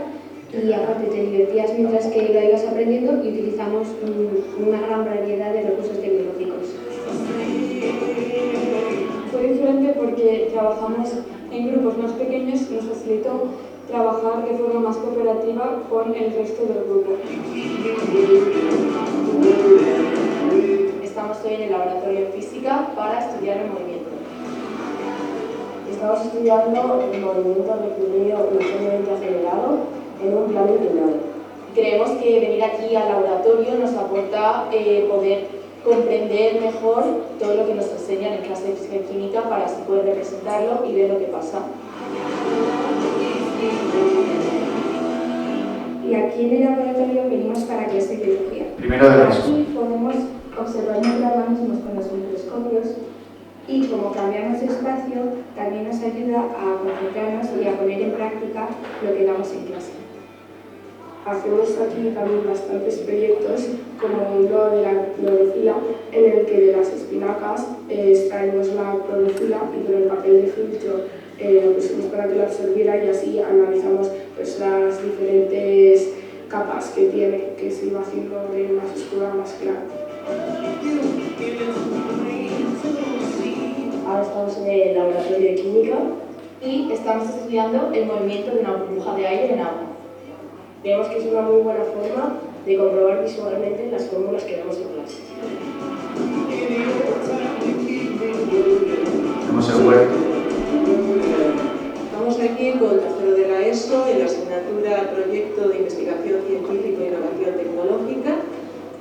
y aparte te divertías mientras que lo ibas aprendiendo y utilizamos una gran variedad de recursos tecnológicos. Fue diferente porque trabajamos en grupos más pequeños y nos facilitó trabajar de forma más cooperativa con el resto del grupo. Estamos hoy en el laboratorio de física para estudiar el movimiento. Estamos estudiando el movimiento rectilíneo ligeramente acelerado en un plano inclinado. creemos que venir aquí al laboratorio nos aporta poder comprender mejor todo lo que nos enseñan en clase de física y química para así poder representarlo y ver lo que pasa. Y aquí en el laboratorio venimos para clase de biología. Primero de eso. Aquí podemos observar microorganismos con los microscopios y como cambiamos de espacio, también nos ayuda a concentrarnos y a poner en práctica lo que damos en clase. Hacemos aquí también bastantes proyectos, como uno de la clorofila, en el que de las espinacas extraemos la clorofila y con el papel de filtro lo pusimos para que lo absorbiera y así analizamos pues, las diferentes capas que tiene, que se iba haciendo de más oscura a más clara. Ahora estamos en el laboratorio de química y estamos estudiando el movimiento de una burbuja de aire en agua. Creemos que es una muy buena forma de comprobar visualmente las fórmulas que vemos en clase. Estamos en huerto. Estamos aquí con tercero de la ESO en la asignatura Proyecto de Investigación Científica e Innovación Tecnológica,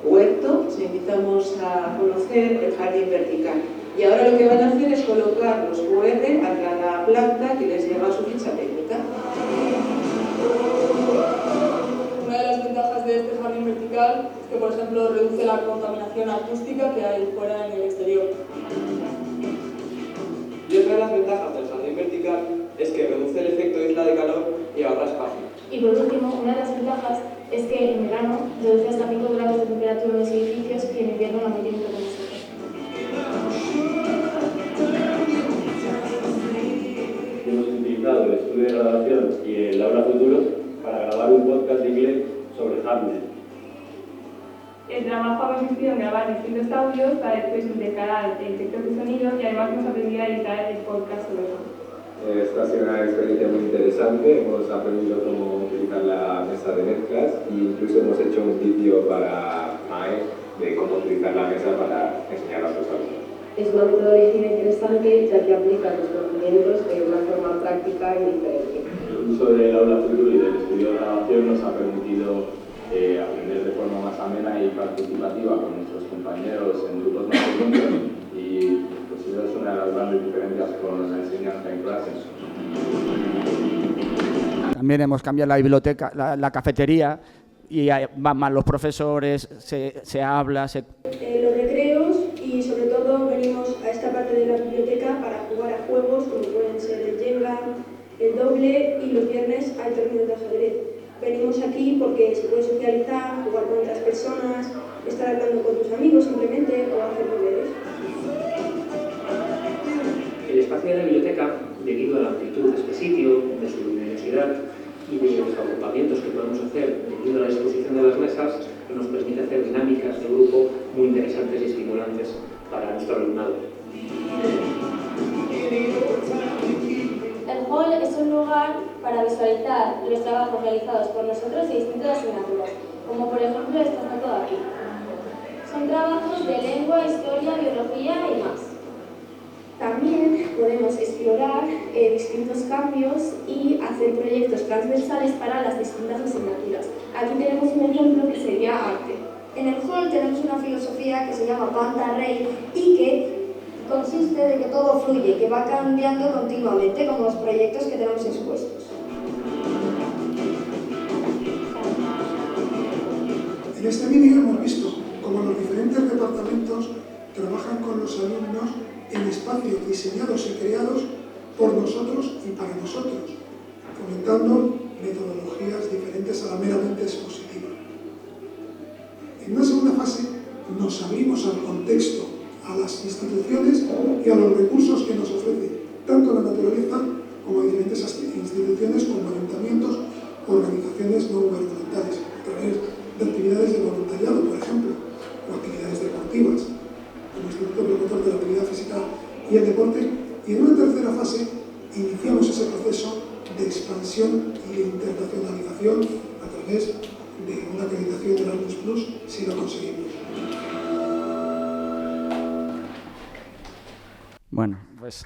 Huerto. Os invitamos a conocer el jardín vertical. Y ahora lo que van a hacer es colocar los QR a cada planta que les lleva su ficha técnica. Una de las ventajas de este jardín vertical es que, por ejemplo, reduce la contaminación acústica que hay fuera en el exterior. Y otra de las ventajas del jardín vertical es que reduce el efecto isla de calor y ahorra espacio. Y por último, una de las ventajas es que en verano reduce hasta 5 grados de temperatura en los edificios y en invierno la mantiene como nosotros. Hemos utilizado el estudio de grabación y el aula futuro para grabar un podcast de inglés sobre Hamlet. El trabajo ha consistido en grabar distintos audios para después intercalar efectos de sonido y además hemos aprendido a editar el podcast sobre eso. Esta ha sido una experiencia muy interesante, hemos aprendido cómo utilizar la mesa de mezclas e incluso hemos hecho un vídeo para MAE de cómo utilizar la mesa para enseñar a otros alumnos. Es una metodología interesante ya que aplica los conocimientos de una forma práctica y diferente. El uso del aula futuro y del estudio de grabación nos ha permitido aprender de forma más amena y participativa con nuestros compañeros en grupos más pequeños y pues esa es una de las grandes diferencias con la enseñanza en clases. También hemos cambiado la biblioteca, la cafetería y van más los profesores, se habla, Los recreos y sobre todo venimos a esta parte de la biblioteca para jugar a juegos como pueden ser el Jenga, el doble y los viernes hay torneos de ajedrez. Venimos aquí porque se puede socializar, jugar con otras personas, estar hablando con tus amigos simplemente o hacer deberes. El espacio de la biblioteca, debido a la amplitud de este sitio, de su luminosidad y de los agrupamientos que podemos hacer debido a la disposición de las mesas, nos permite hacer dinámicas de grupo muy interesantes y estimulantes para nuestro alumnado. El hall es un lugar para visualizar los trabajos realizados por nosotros y distintas asignaturas, como por ejemplo esta foto de aquí. Son trabajos de lengua, historia, biología y más. También podemos explorar distintos cambios y hacer proyectos transversales para las distintas asignaturas. Aquí tenemos un ejemplo que sería arte. En el hall tenemos una filosofía que se llama Panta Rey y que consiste de que todo fluye, que va cambiando continuamente como los proyectos que tenemos expuestos. En este vídeo hemos visto cómo los diferentes departamentos trabajan con los alumnos en espacios diseñados y creados por nosotros y para nosotros, fomentando metodologías diferentes a la meramente expositiva. En una segunda fase nos abrimos al contexto, a las instituciones y a los recursos que nos ofrece tanto la naturaleza como diferentes instituciones como ayuntamientos o organizaciones no gubernamentales, a través de actividades de voluntariado, por ejemplo, o actividades deportivas, como Instituto Promotor de la Actividad Física y el Deporte, y en una tercera fase iniciamos ese proceso de expansión y de internacionalización a través de una acreditación de Erasmus Plus, si lo conseguimos. Bueno, pues...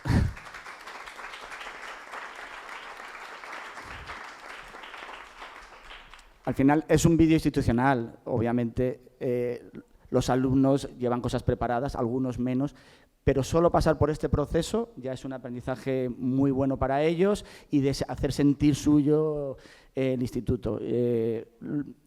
al final es un vídeo institucional, obviamente los alumnos llevan cosas preparadas, algunos menos, pero solo pasar por este proceso ya es un aprendizaje muy bueno para ellos y de hacer sentir suyo el instituto.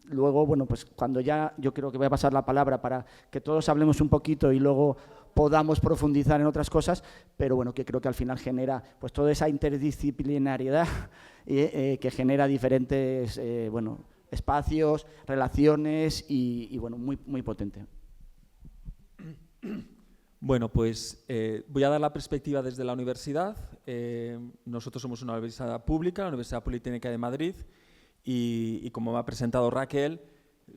Luego, bueno, pues cuando ya yo creo que voy a pasar la palabra para que todos hablemos un poquito y luego podamos profundizar en otras cosas, pero bueno, que creo que al final genera pues toda esa interdisciplinariedad que genera diferentes bueno, espacios, relaciones y bueno, muy potente. Bueno, pues voy a dar la perspectiva desde la universidad. Nosotros somos una universidad pública, la Universidad Politécnica de Madrid, y como me ha presentado Raquel,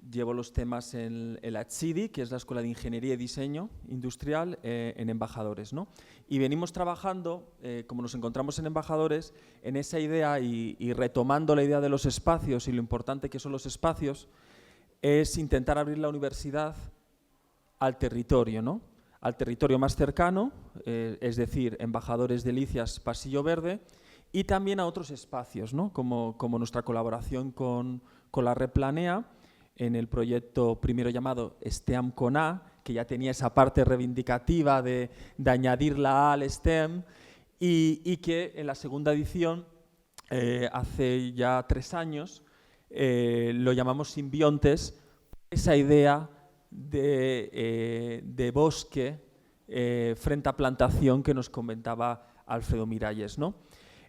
llevo los temas en la ETSIDI, que es la Escuela de Ingeniería y Diseño Industrial, en Embajadores, ¿no? Y venimos trabajando, como nos encontramos en Embajadores, en esa idea y retomando la idea de los espacios y lo importante que son los espacios, es intentar abrir la universidad al territorio, ¿no? Al territorio más cercano, es decir, Embajadores Delicias, Pasillo Verde, y también a otros espacios, ¿no? como nuestra colaboración con la Red Planea, en el proyecto primero llamado STEAM con A, que ya tenía esa parte reivindicativa de añadir la A al STEM, y que en la segunda edición, hace ya 3 años, lo llamamos Simbiontes, esa idea de bosque frente a plantación que nos comentaba Alfredo Miralles, ¿no?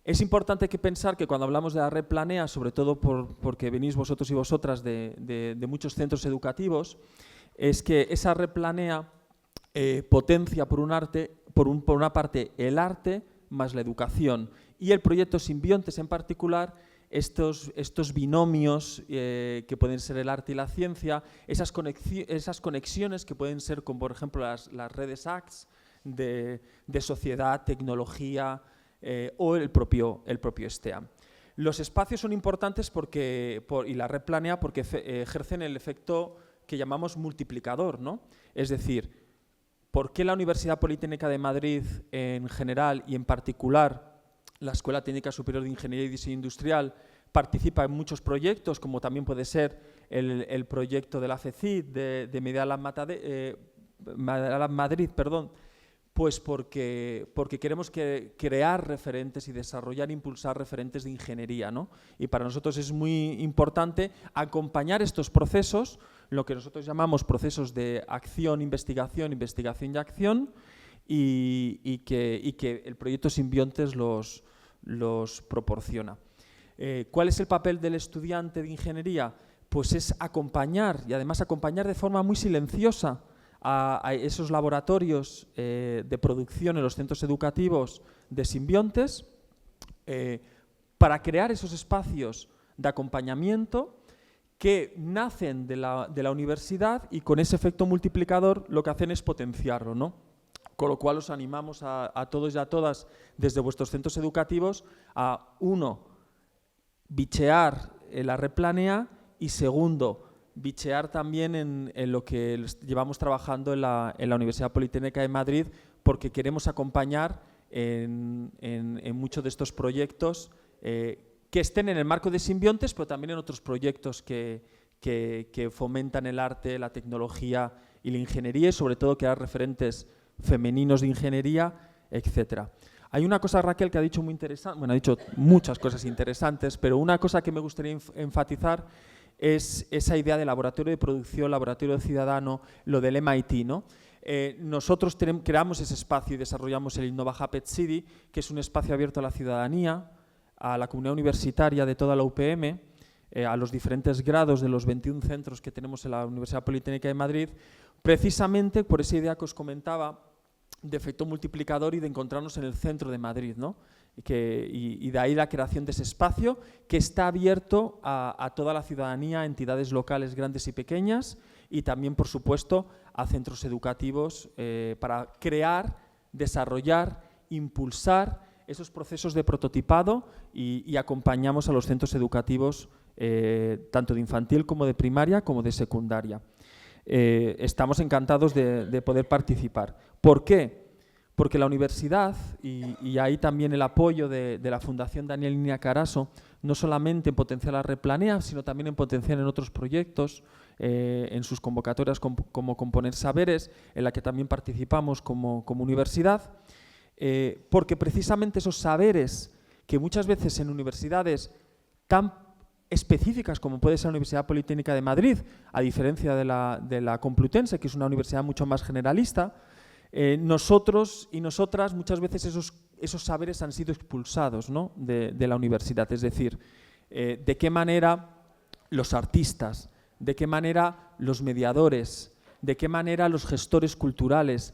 Es importante pensar que cuando hablamos de la Red Planea, sobre todo porque venís vosotros y vosotras de muchos centros educativos, es que esa Red Planea potencia por una parte el arte más la educación, y el proyecto Simbiontes en particular, estos binomios que pueden ser el arte y la ciencia, esas conexiones que pueden ser con, por ejemplo, las redes ACTS de sociedad, tecnología o el propio STEAM. Los espacios son importantes y la Red Planea porque ejercen el efecto que llamamos multiplicador, ¿no? Es decir, ¿por qué la Universidad Politécnica de Madrid en general y en particular la Escuela Técnica Superior de Ingeniería y Diseño Industrial participa en muchos proyectos, como también puede ser el proyecto de la FECID, de Media Lab Madrid, pues porque queremos crear referentes y desarrollar e impulsar referentes de ingeniería, ¿no? Y para nosotros es muy importante acompañar estos procesos, lo que nosotros llamamos procesos de acción, investigación y acción, y que el proyecto Simbiontes los proporciona. ¿Cuál es el papel del estudiante de ingeniería? Pues es acompañar, y además acompañar de forma muy silenciosa a esos laboratorios de producción en los centros educativos de Simbiontes para crear esos espacios de acompañamiento que nacen de la universidad y con ese efecto multiplicador lo que hacen es potenciarlo, ¿no? Con lo cual os animamos a todos y a todas desde vuestros centros educativos a, uno, bichear la Red Planea y, segundo, bichear también en lo que llevamos trabajando en la Universidad Politécnica de Madrid, porque queremos acompañar en muchos de estos proyectos que estén en el marco de Simbiontes, pero también en otros proyectos que fomentan el arte, la tecnología y la ingeniería, y sobre todo crear referentes femeninos de ingeniería, etcétera. Hay una cosa, Raquel, que ha dicho muy interesante, bueno, ha dicho muchas cosas interesantes, pero una cosa que me gustaría enfatizar es esa idea de laboratorio de producción, laboratorio ciudadano, lo del MIT, ¿no? Nosotros creamos ese espacio y desarrollamos el Innova Hub ETSIDI, que es un espacio abierto a la ciudadanía, a la comunidad universitaria de toda la UPM, a los diferentes grados de los 21 centros que tenemos en la Universidad Politécnica de Madrid, precisamente por esa idea que os comentaba de efecto multiplicador y de encontrarnos en el centro de Madrid, ¿no? Y de ahí la creación de ese espacio que está abierto a toda la ciudadanía, a entidades locales grandes y pequeñas, y también, por supuesto, a centros educativos para crear, desarrollar, impulsar esos procesos de prototipado y acompañamos a los centros educativos tanto de infantil como de primaria como de secundaria. Estamos encantados de poder participar. ¿Por qué? Porque la universidad, y ahí también el apoyo de la Fundación Daniel Línea Caraso, no solamente en potenciar la Replanea, sino también en potenciar en otros proyectos, en sus convocatorias como Componer Saberes, en la que también participamos como universidad, porque precisamente esos saberes que muchas veces en universidades tan específicas como puede ser la Universidad Politécnica de Madrid, a diferencia de la Complutense, que es una universidad mucho más generalista, nosotros y nosotras muchas veces esos saberes han sido expulsados, ¿no?, de la universidad. Es decir, de qué manera los artistas, de qué manera los mediadores, de qué manera los gestores culturales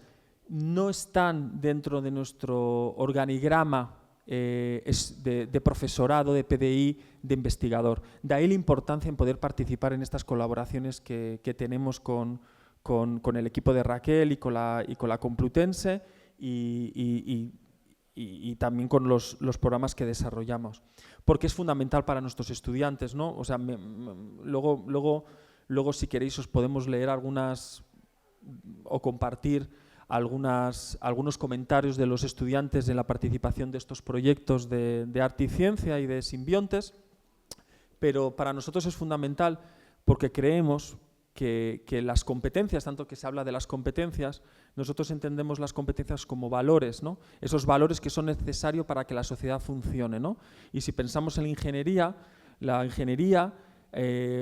no están dentro de nuestro organigrama de profesorado, de PDI, de investigador. De ahí la importancia en poder participar en estas colaboraciones que tenemos con el equipo de Raquel y con la Complutense y también con los programas que desarrollamos. Porque es fundamental para nuestros estudiantes, ¿no? O sea, luego si queréis os podemos leer algunas o compartir algunos comentarios de los estudiantes en la participación de estos proyectos de arte y ciencia y de simbiontes, pero para nosotros es fundamental porque creemos que las competencias, tanto que se habla de las competencias, nosotros entendemos las competencias como valores, ¿no? Esos valores que son necesarios para que la sociedad funcione, ¿no? Y si pensamos en la ingeniería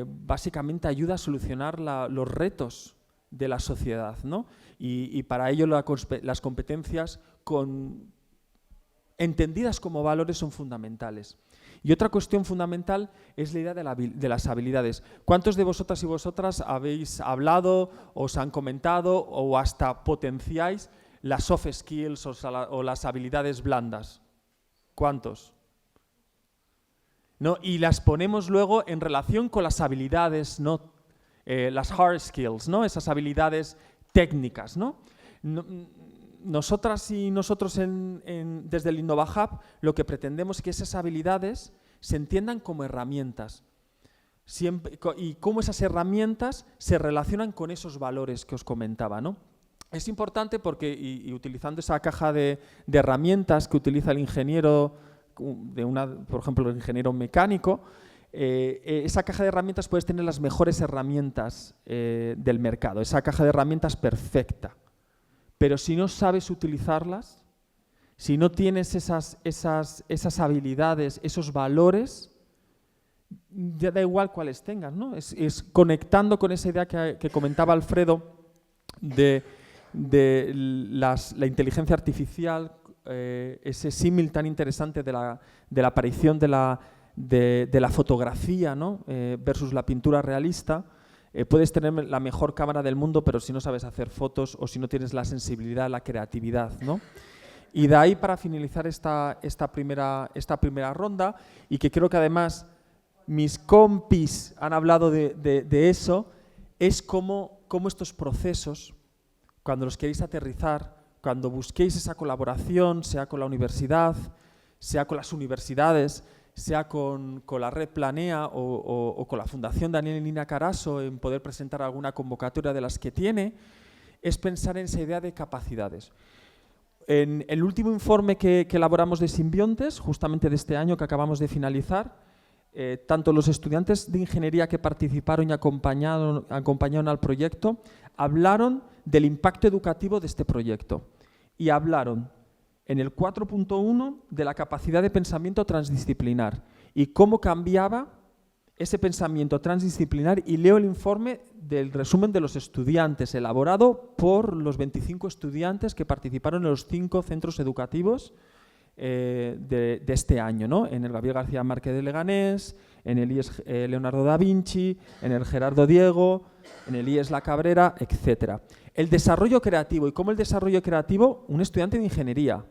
básicamente ayuda a solucionar los retos de la sociedad, ¿no? Y para ello las competencias entendidas como valores son fundamentales. Y otra cuestión fundamental es la idea de las habilidades. ¿Cuántos de vosotras y vosotras habéis hablado, os han comentado o hasta potenciáis las soft skills o las habilidades blandas? ¿Cuántos? ¿No? Y las ponemos luego en relación con las habilidades, ¿no? Las hard skills, ¿no? Esas habilidades técnicas, ¿no? Nosotras y nosotros desde el InnovaHub lo que pretendemos es que esas habilidades se entiendan como herramientas y cómo esas herramientas se relacionan con esos valores que os comentaba, ¿no? Es importante porque, y utilizando esa caja de herramientas que utiliza el ingeniero, por ejemplo, el ingeniero mecánico, esa caja de herramientas puedes tener las mejores herramientas del mercado, esa caja de herramientas perfecta. Pero si no sabes utilizarlas, si no tienes esas habilidades, esos valores, ya da igual cuáles tengas, ¿no? Es conectando con esa idea que comentaba Alfredo de la inteligencia artificial, ese símil tan interesante de la aparición de la fotografía, ¿no? Versus la pintura realista. Puedes tener la mejor cámara del mundo, pero si no sabes hacer fotos o si no tienes la sensibilidad, la creatividad, ¿no? Y de ahí, para finalizar esta primera ronda, y que creo que además mis compis han hablado de eso, es cómo estos procesos, cuando los queréis aterrizar, cuando busquéis esa colaboración, sea con la universidad, sea con las universidades, sea con la Red Planea o con la Fundación Daniel y Nina Carasso en poder presentar alguna convocatoria de las que tiene, es pensar en esa idea de capacidades. En el último informe que elaboramos de simbiontes, justamente de este año que acabamos de finalizar, tanto los estudiantes de ingeniería que participaron y acompañaron al proyecto hablaron del impacto educativo de este proyecto y hablaron en el 4.1 de la capacidad de pensamiento transdisciplinar y cómo cambiaba ese pensamiento transdisciplinar, y leo el informe del resumen de los estudiantes elaborado por los 25 estudiantes que participaron en los 5 centros educativos de este año, ¿no? En el Gabriel García Márquez de Leganés, en el IES Leonardo da Vinci, en el Gerardo Diego, en el IES La Cabrera, etc. El desarrollo creativo, y cómo el desarrollo creativo, un estudiante de ingeniería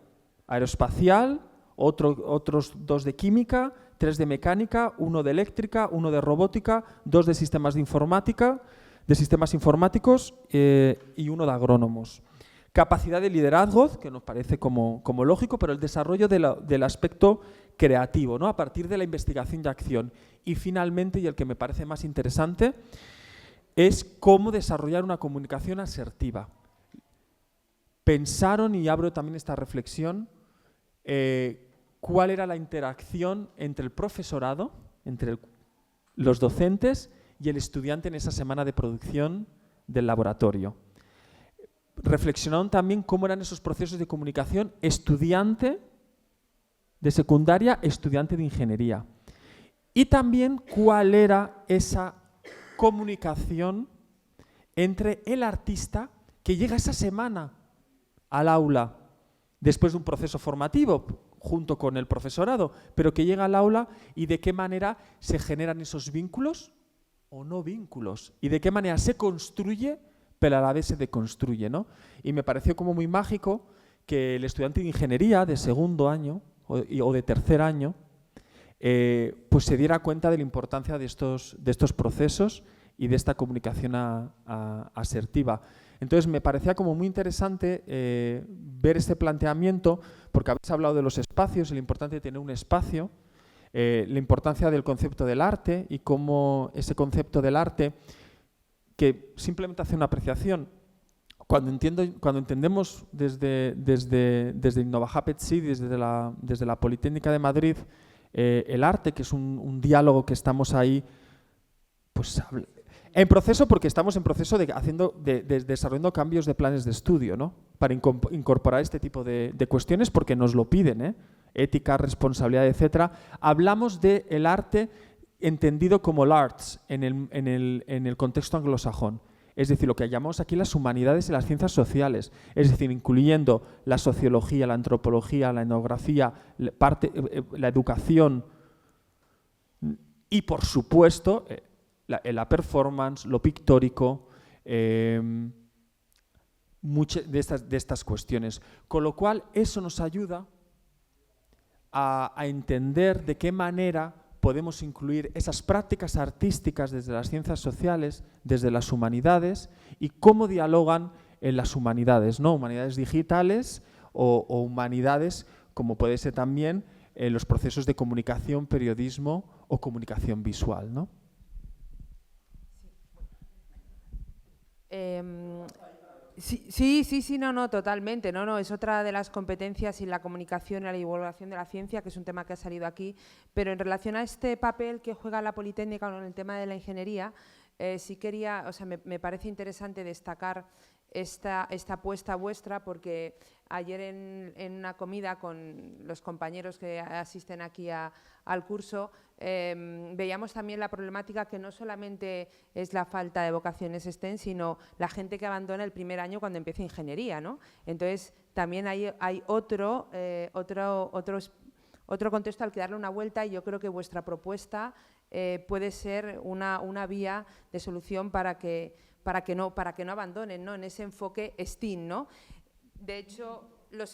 aeroespacial, otros 2 de química, 3 de mecánica, 1 de eléctrica, 1 de robótica, 2 de sistemas de informática, de sistemas informáticos y 1 de agrónomos. Capacidad de liderazgo, que nos parece como lógico, pero el desarrollo del aspecto creativo, ¿no? A partir de la investigación y acción. Y finalmente, y el que me parece más interesante, es cómo desarrollar una comunicación asertiva. Pensaron, y abro también esta reflexión, cuál era la interacción entre el profesorado, entre los docentes y el estudiante en esa semana de producción del laboratorio. Reflexionaron también cómo eran esos procesos de comunicación estudiante de secundaria, estudiante de ingeniería. Y también cuál era esa comunicación entre el artista que llega esa semana al aula después de un proceso formativo junto con el profesorado, pero que llega al aula y de qué manera se generan esos vínculos o no vínculos y de qué manera se construye pero a la vez se deconstruye, ¿no? Y me pareció como muy mágico que el estudiante de ingeniería de segundo año o de tercer año pues se diera cuenta de la importancia de estos procesos y de esta comunicación asertiva. Entonces me parecía como muy interesante ver este planteamiento, porque habéis hablado de los espacios, la importancia de tener un espacio, la importancia del concepto del arte y cómo ese concepto del arte, que simplemente hace una apreciación, cuando entendemos desde Innovahappy, desde la Politécnica de Madrid, el arte, que es un diálogo que estamos ahí, pues en proceso, porque estamos en proceso desarrollando cambios de planes de estudio, ¿no? Para incorporar este tipo de cuestiones, porque nos lo piden, ética, responsabilidad, etcétera. Hablamos del arte entendido como el arts en el contexto anglosajón. Es decir, lo que llamamos aquí las humanidades y las ciencias sociales, es decir, incluyendo la sociología, la antropología, la etnografía, la educación y, por supuesto, la performance, lo pictórico, muchas de estas cuestiones. Con lo cual, eso nos ayuda a entender de qué manera podemos incluir esas prácticas artísticas desde las ciencias sociales, desde las humanidades, y cómo dialogan en las humanidades, ¿no? Humanidades digitales o humanidades, como puede ser también los procesos de comunicación, periodismo o comunicación visual, ¿no? Sí, no, totalmente. No, es otra de las competencias y la comunicación y la divulgación de la ciencia, que es un tema que ha salido aquí, pero en relación a este papel que juega la Politécnica en el tema de la ingeniería, sí quería, me parece interesante destacar esta apuesta vuestra, porque ayer en una comida con los compañeros que asisten aquí al curso, veíamos también la problemática que no solamente es la falta de vocaciones STEM, sino la gente que abandona el primer año cuando empieza ingeniería, ¿no? Entonces, también hay otro contexto al que darle una vuelta, y yo creo que vuestra propuesta puede ser una vía de solución para que no abandonen, ¿no? En ese enfoque STEAM, ¿no? De hecho,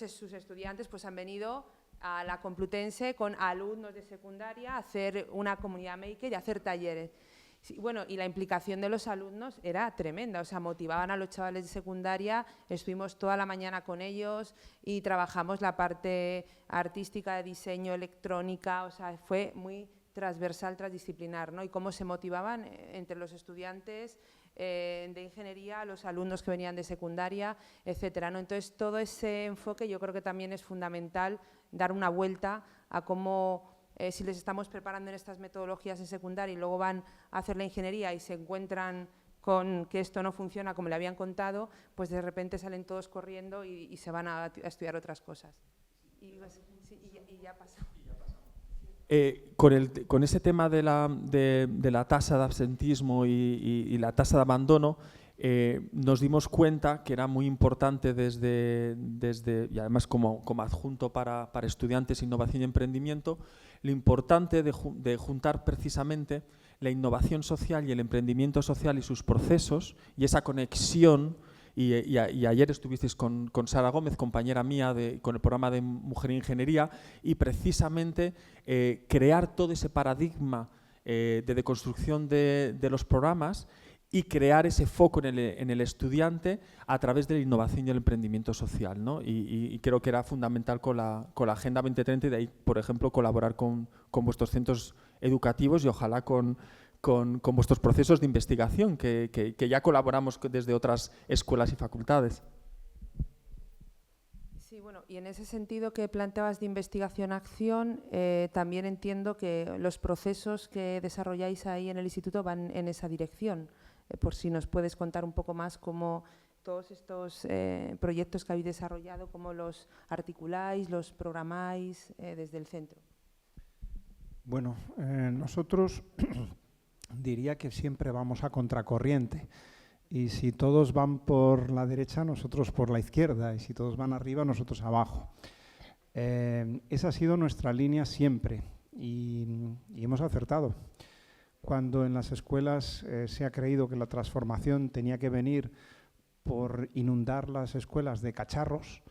sus estudiantes pues, han venido a la Complutense con alumnos de secundaria a hacer una comunidad maker y a hacer talleres. Sí, bueno, y la implicación de los alumnos era tremenda, motivaban a los chavales de secundaria, estuvimos toda la mañana con ellos y trabajamos la parte artística de diseño, electrónica, fue muy transversal, transdisciplinar, ¿no? Y cómo se motivaban entre los estudiantes de ingeniería, los alumnos que venían de secundaria, etcétera, ¿no? Entonces, todo ese enfoque yo creo que también es fundamental dar una vuelta a cómo, si les estamos preparando en estas metodologías en secundaria y luego van a hacer la ingeniería y se encuentran con que esto no funciona como le habían contado, pues de repente salen todos corriendo y se van a estudiar otras cosas. Y ya pasa. Con ese tema de la tasa de absentismo y la tasa de abandono, nos dimos cuenta que era muy importante y además como adjunto para estudiantes, innovación y emprendimiento, lo importante de juntar precisamente la innovación social y el emprendimiento social y sus procesos y esa conexión. Y ayer estuvisteis con Sara Gómez, compañera mía, con el programa de Mujer e Ingeniería, y precisamente crear todo ese paradigma de deconstrucción de los programas y crear ese foco en el estudiante a través de la innovación y el emprendimiento social, ¿no? Y creo que era fundamental con la Agenda 2030, y de ahí, por ejemplo, colaborar con vuestros centros educativos y ojalá con vuestros procesos de investigación, que ya colaboramos desde otras escuelas y facultades. Sí, bueno, y en ese sentido que planteabas de investigación-acción, también entiendo que los procesos que desarrolláis ahí en el instituto van en esa dirección. Por si nos puedes contar un poco más cómo todos estos proyectos que habéis desarrollado, cómo los articuláis, los programáis desde el centro. Bueno, nosotros diría que siempre vamos a contracorriente. Y si todos van por la derecha, nosotros por la izquierda. Y si todos van arriba, nosotros abajo. Esa ha sido nuestra línea siempre. Y hemos acertado. Cuando en las escuelas se ha creído que la transformación tenía que venir por inundar las escuelas de cacharros,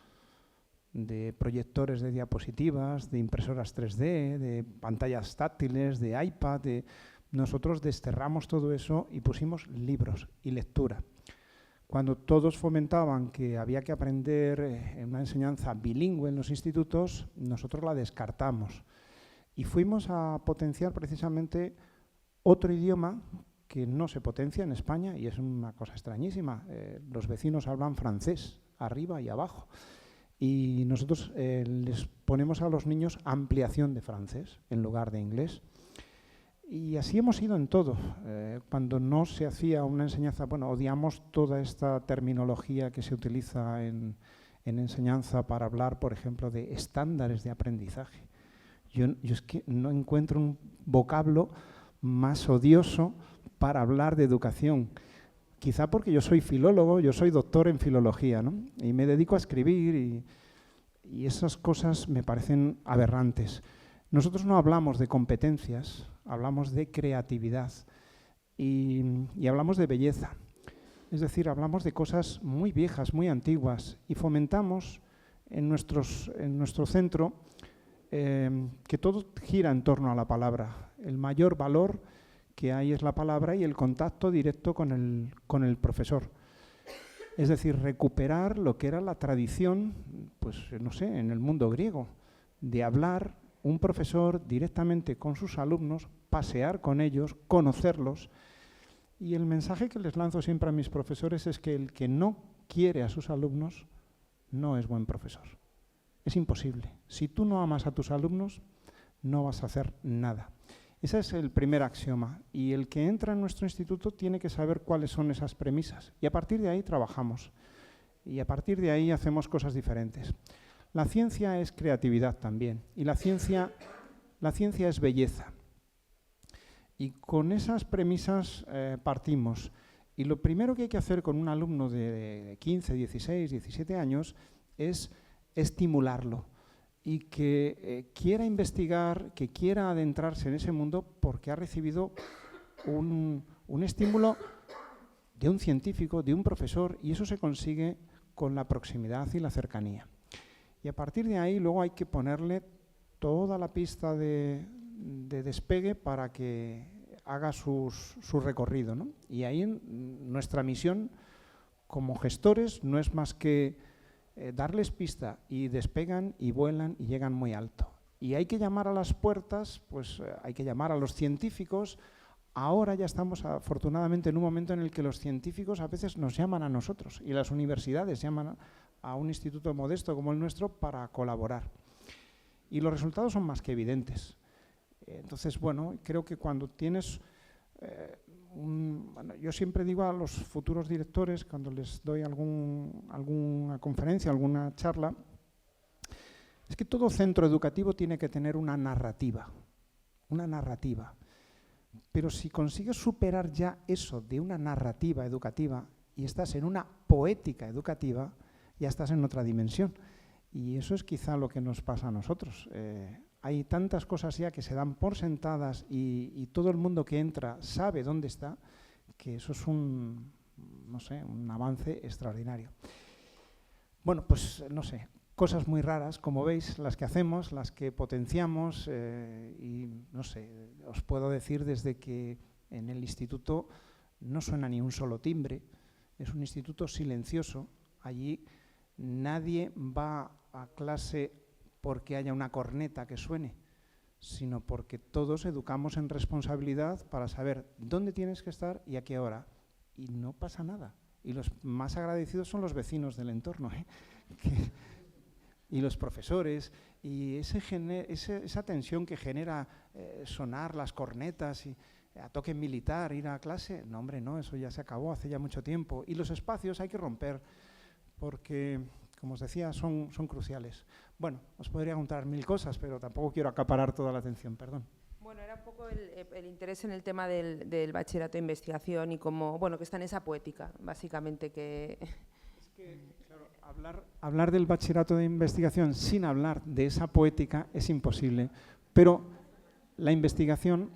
de proyectores de diapositivas, de impresoras 3D, de pantallas táctiles, de iPad, nosotros desterramos todo eso y pusimos libros y lectura. Cuando todos fomentaban que había que aprender una enseñanza bilingüe en los institutos, nosotros la descartamos. Y fuimos a potenciar precisamente otro idioma que no se potencia en España y es una cosa extrañísima. Los vecinos hablan francés, arriba y abajo. Y nosotros les ponemos a los niños ampliación de francés en lugar de inglés. Y así hemos ido en todo. Cuando no se hacía una enseñanza, bueno, odiamos toda esta terminología que se utiliza en enseñanza para hablar, por ejemplo, de estándares de aprendizaje. Yo es que no encuentro un vocablo más odioso para hablar de educación. Quizá porque yo soy filólogo, yo soy doctor en filología, ¿no? Y me dedico a escribir y esas cosas me parecen aberrantes. Nosotros no hablamos de competencias, hablamos de creatividad y hablamos de belleza. Es decir, hablamos de cosas muy viejas, muy antiguas y fomentamos en nuestro centro que todo gira en torno a la palabra. El mayor valor que hay es la palabra y el contacto directo con el profesor. Es decir, recuperar lo que era la tradición, pues no sé, en el mundo griego, de hablar un profesor directamente con sus alumnos, pasear con ellos, conocerlos. Y el mensaje que les lanzo siempre a mis profesores es que el que no quiere a sus alumnos no es buen profesor. Es imposible. Si tú no amas a tus alumnos, no vas a hacer nada. Ese es el primer axioma. Y el que entra en nuestro instituto tiene que saber cuáles son esas premisas. Y a partir de ahí trabajamos. Y a partir de ahí hacemos cosas diferentes. La ciencia es creatividad también. Y la ciencia es belleza. Y con esas premisas partimos. Y lo primero que hay que hacer con un alumno de 15, 16, 17 años es estimularlo. Y que quiera investigar, que quiera adentrarse en ese mundo porque ha recibido un estímulo de un científico, de un profesor, y eso se consigue con la proximidad y la cercanía. Y a partir de ahí luego hay que ponerle toda la pista de despegue para que haga su recorrido, ¿no? Y ahí nuestra misión como gestores no es más que darles pista y despegan y vuelan y llegan muy alto. Y hay que llamar a las puertas, pues hay que llamar a los científicos. Ahora ya estamos afortunadamente en un momento en el que los científicos a veces nos llaman a nosotros y las universidades llaman a un instituto modesto como el nuestro para colaborar. Y los resultados son más que evidentes. Entonces, bueno, creo que cuando tienes bueno, yo siempre digo a los futuros directores, cuando les doy alguna conferencia, alguna charla, es que todo centro educativo tiene que tener una narrativa. Pero si consigues superar ya eso de una narrativa educativa y estás en una poética educativa, ya estás en otra dimensión. Y eso es quizá lo que nos pasa a nosotros. Hay tantas cosas ya que se dan por sentadas y todo el mundo que entra sabe dónde está, que eso es un avance extraordinario. Bueno, pues no sé, cosas muy raras, como veis, las que hacemos, las que potenciamos y no sé, os puedo decir desde que en el instituto no suena ni un solo timbre, es un instituto silencioso, allí nadie va a clase porque haya una corneta que suene, sino porque todos educamos en responsabilidad para saber dónde tienes que estar y a qué hora. Y no pasa nada. Y los más agradecidos son los vecinos del entorno, que y los profesores, y esa tensión que genera sonar las cornetas y a toque militar, ir a clase, no hombre, no, eso ya se acabó hace ya mucho tiempo. Y los espacios hay que romper porque, como os decía, son cruciales. Bueno, os podría contar 1000 cosas, pero tampoco quiero acaparar toda la atención, perdón. Bueno, era un poco el interés en el tema del bachillerato de investigación y cómo, bueno, que está en esa poética, básicamente, que... Es que, claro, hablar del bachillerato de investigación sin hablar de esa poética es imposible, pero la investigación,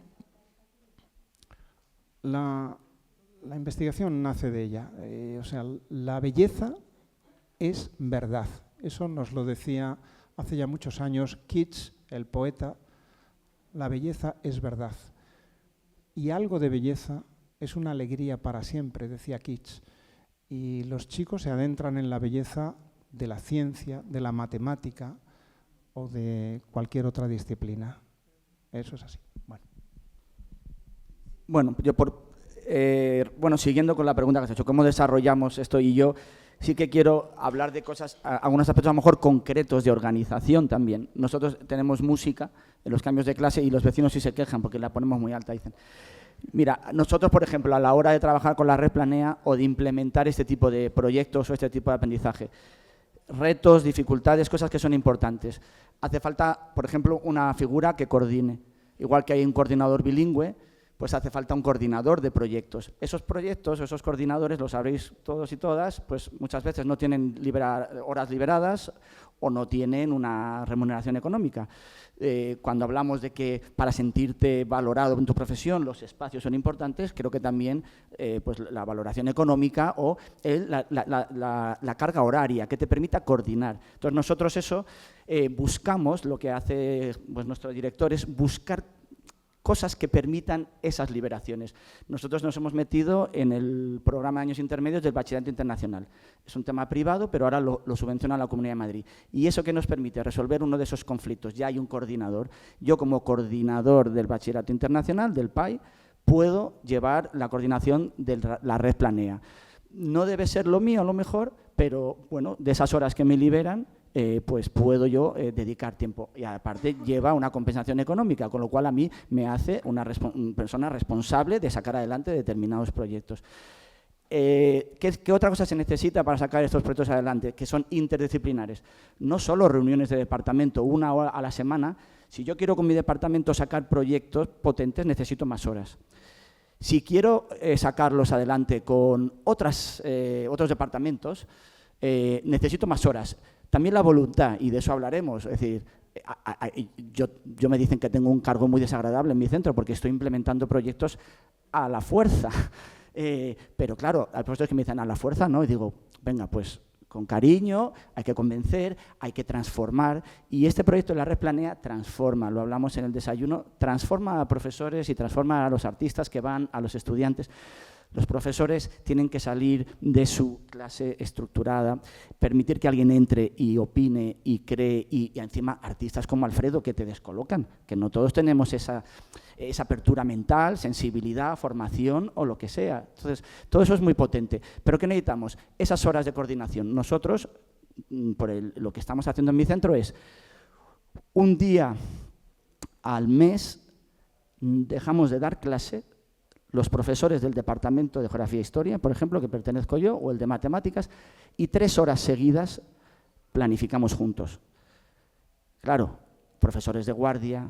la investigación nace de ella, o sea, la belleza es verdad, eso nos lo decía hace ya muchos años Keats, el poeta. La belleza es verdad. Y algo de belleza es una alegría para siempre, decía Keats. Y los chicos se adentran en la belleza de la ciencia, de la matemática o de cualquier otra disciplina. Eso es así. Bueno, yo siguiendo con la pregunta que has hecho, ¿cómo desarrollamos esto? Y yo sí que quiero hablar de cosas, algunos aspectos a lo mejor concretos de organización también. Nosotros tenemos música en los cambios de clase y los vecinos sí se quejan porque la ponemos muy alta, dicen. Mira, nosotros, por ejemplo, a la hora de trabajar con la Red Planea o de implementar este tipo de proyectos o este tipo de aprendizaje, retos, dificultades, cosas que son importantes. Hace falta, por ejemplo, una figura que coordine. Igual que hay un coordinador bilingüe, pues hace falta un coordinador de proyectos. Esos proyectos, esos coordinadores, lo sabréis todos y todas, pues muchas veces no tienen horas liberadas o no tienen una remuneración económica. Cuando hablamos de que para sentirte valorado en tu profesión los espacios son importantes, creo que también pues la valoración económica o la carga horaria que te permita coordinar. Entonces nosotros eso buscamos, lo que hace pues, nuestro director es buscar cosas que permitan esas liberaciones. Nosotros nos hemos metido en el programa de años intermedios del Bachillerato Internacional. Es un tema privado, pero ahora lo subvenciona la Comunidad de Madrid. ¿Y eso qué nos permite? Resolver uno de esos conflictos. Ya hay un coordinador. Yo, como coordinador del Bachillerato Internacional, del PAI, puedo llevar la coordinación de la Red Planea. No debe ser lo mío, a lo mejor, pero bueno, de esas horas que me liberan, pues puedo yo dedicar tiempo. Y aparte lleva una compensación económica, con lo cual a mí me hace una persona responsable de sacar adelante determinados proyectos. ¿Qué otra cosa se necesita para sacar estos proyectos adelante? Que son interdisciplinares. No solo reuniones de departamento, 1 hora a la semana. Si yo quiero con mi departamento sacar proyectos potentes, necesito más horas. Si quiero sacarlos adelante con otros departamentos, necesito más horas. También la voluntad, y de eso hablaremos. Es decir, yo me dicen que tengo un cargo muy desagradable en mi centro porque estoy implementando proyectos a la fuerza. Pero claro, hay profesores que me dicen a la fuerza, ¿no? Y digo, venga, pues con cariño, hay que convencer, hay que transformar. Y este proyecto de la Red Planea transforma, lo hablamos en el desayuno, transforma a profesores y transforma a los artistas que van, a los estudiantes. Los profesores tienen que salir de su clase estructurada, permitir que alguien entre y opine y cree, y encima artistas como Alfredo que te descolocan, que no todos tenemos esa apertura mental, sensibilidad, formación o lo que sea. Entonces, todo eso es muy potente. ¿Pero qué necesitamos? Esas horas de coordinación. Nosotros, lo que estamos haciendo en mi centro es un día al mes dejamos de dar clase. Los profesores del Departamento de Geografía e Historia, por ejemplo, que pertenezco yo, o el de Matemáticas, y 3 horas seguidas planificamos juntos. Claro, profesores de guardia,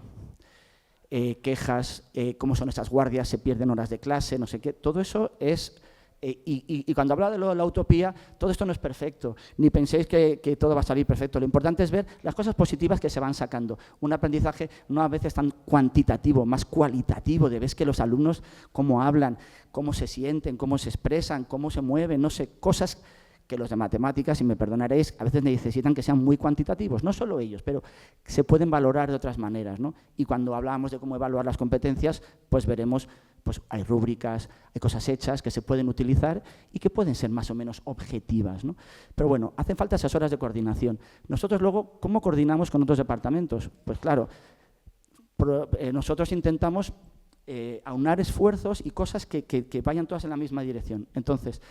quejas, cómo son estas guardias, se pierden horas de clase, no sé qué, todo eso es... Y cuando habla de la utopía, todo esto no es perfecto, ni penséis que todo va a salir perfecto. Lo importante es ver las cosas positivas que se van sacando. Un aprendizaje no a veces tan cuantitativo, más cualitativo, de ves que los alumnos cómo hablan, cómo se sienten, cómo se expresan, cómo se mueven, no sé, cosas que los de matemáticas, y me perdonaréis, a veces necesitan que sean muy cuantitativos, no solo ellos, pero se pueden valorar de otras maneras, ¿no? Y cuando hablamos de cómo evaluar las competencias, pues veremos, pues hay rúbricas, hay cosas hechas que se pueden utilizar y que pueden ser más o menos objetivas, ¿no? Pero bueno, hacen falta esas horas de coordinación. Nosotros luego, ¿cómo coordinamos con otros departamentos? Pues claro, nosotros intentamos aunar esfuerzos y cosas que vayan todas en la misma dirección. Entonces,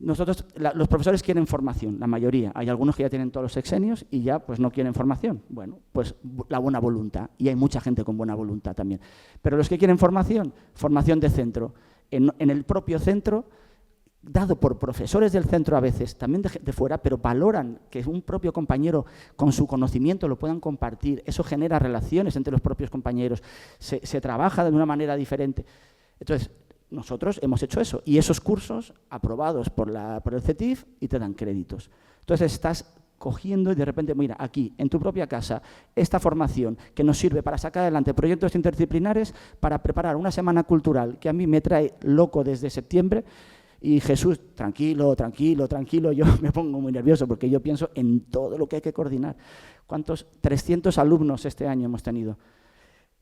los profesores quieren formación, la mayoría. Hay algunos que ya tienen todos los sexenios y ya pues no quieren formación. Bueno, pues la buena voluntad. Y hay mucha gente con buena voluntad también. Pero los que quieren formación, formación de centro. En el propio centro, dado por profesores del centro a veces, también de fuera, pero valoran que un propio compañero con su conocimiento lo puedan compartir. Eso genera relaciones entre los propios compañeros. Se trabaja de una manera diferente. Entonces, nosotros hemos hecho eso, y esos cursos aprobados por el CETIF y te dan créditos. Entonces estás cogiendo y de repente, mira, aquí, en tu propia casa, esta formación que nos sirve para sacar adelante proyectos interdisciplinares, para preparar una semana cultural que a mí me trae loco desde septiembre. Y Jesús, tranquilo, tranquilo, tranquilo, yo me pongo muy nervioso porque yo pienso en todo lo que hay que coordinar. ¿Cuántos? 300 alumnos este año hemos tenido.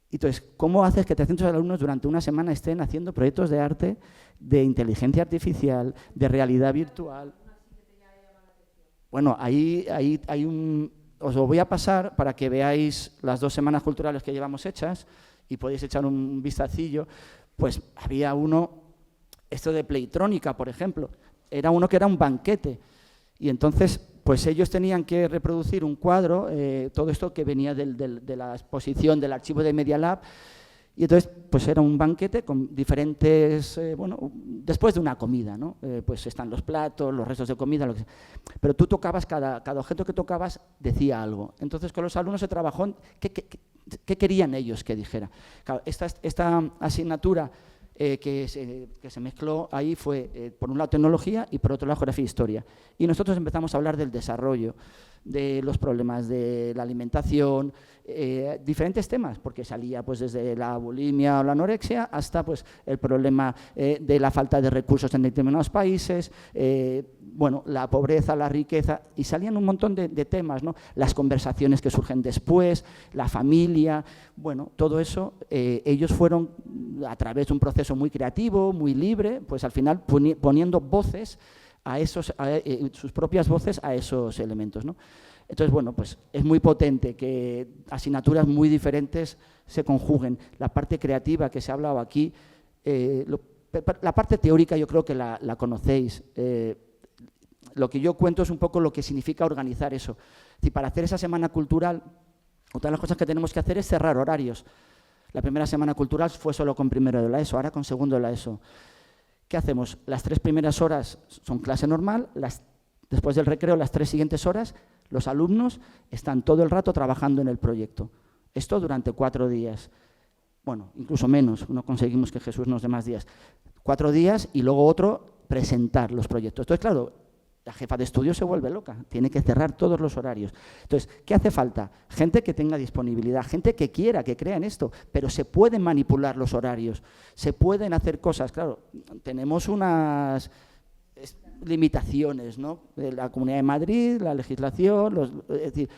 Entonces, ¿cómo haces que 300 alumnos durante una semana estén haciendo proyectos de arte, de inteligencia artificial, de realidad virtual? Bueno, ahí hay os lo voy a pasar para que veáis las 2 semanas culturales que llevamos hechas y podéis echar un vistacillo. Pues había uno, esto de Playtrónica, por ejemplo, era uno que era un banquete. Y entonces, pues ellos tenían que reproducir un cuadro, todo esto que venía de la exposición del archivo de Media Lab, y entonces pues era un banquete con diferentes, bueno, después de una comida, ¿no? Pues están los platos, los restos de comida, lo que sea. Pero tú tocabas, cada objeto que tocabas decía algo. Entonces con los alumnos se trabajó en qué querían ellos que dijera. Claro, esta asignatura que se mezcló ahí fue, por un lado, tecnología y por otro lado, geografía e historia. Y nosotros empezamos a hablar del desarrollo, de los problemas de la alimentación, diferentes temas, porque salía pues desde la bulimia o la anorexia hasta pues el problema de la falta de recursos en determinados países, bueno, la pobreza, la riqueza, y salían un montón de temas, ¿no? Las conversaciones que surgen después, la familia, bueno, todo eso, ellos fueron a través de un proceso muy creativo, muy libre, pues al final poniendo voces a sus propias voces a esos elementos, ¿no? Entonces, bueno, pues es muy potente que asignaturas muy diferentes se conjuguen. La parte creativa que se ha hablado aquí, la parte teórica yo creo que la conocéis. Lo que yo cuento es un poco lo que significa organizar eso. Es decir, para hacer esa semana cultural, otra de las cosas que tenemos que hacer es cerrar horarios. La primera semana cultural fue solo con primero de la ESO, ahora con segundo de la ESO. ¿Qué hacemos? Las 3 primeras horas son clase normal, después del recreo, las 3 siguientes horas, los alumnos están todo el rato trabajando en el proyecto. Esto durante 4 días. Bueno, incluso menos, no conseguimos que Jesús nos dé más días. 4 días y luego otro, presentar los proyectos. Entonces, claro, la jefa de estudio se vuelve loca, tiene que cerrar todos los horarios. Entonces, ¿qué hace falta? Gente que tenga disponibilidad, gente que quiera, que crea en esto, pero se pueden manipular los horarios, se pueden hacer cosas. Claro, tenemos unas limitaciones, ¿no? De la Comunidad de Madrid, la legislación, es decir,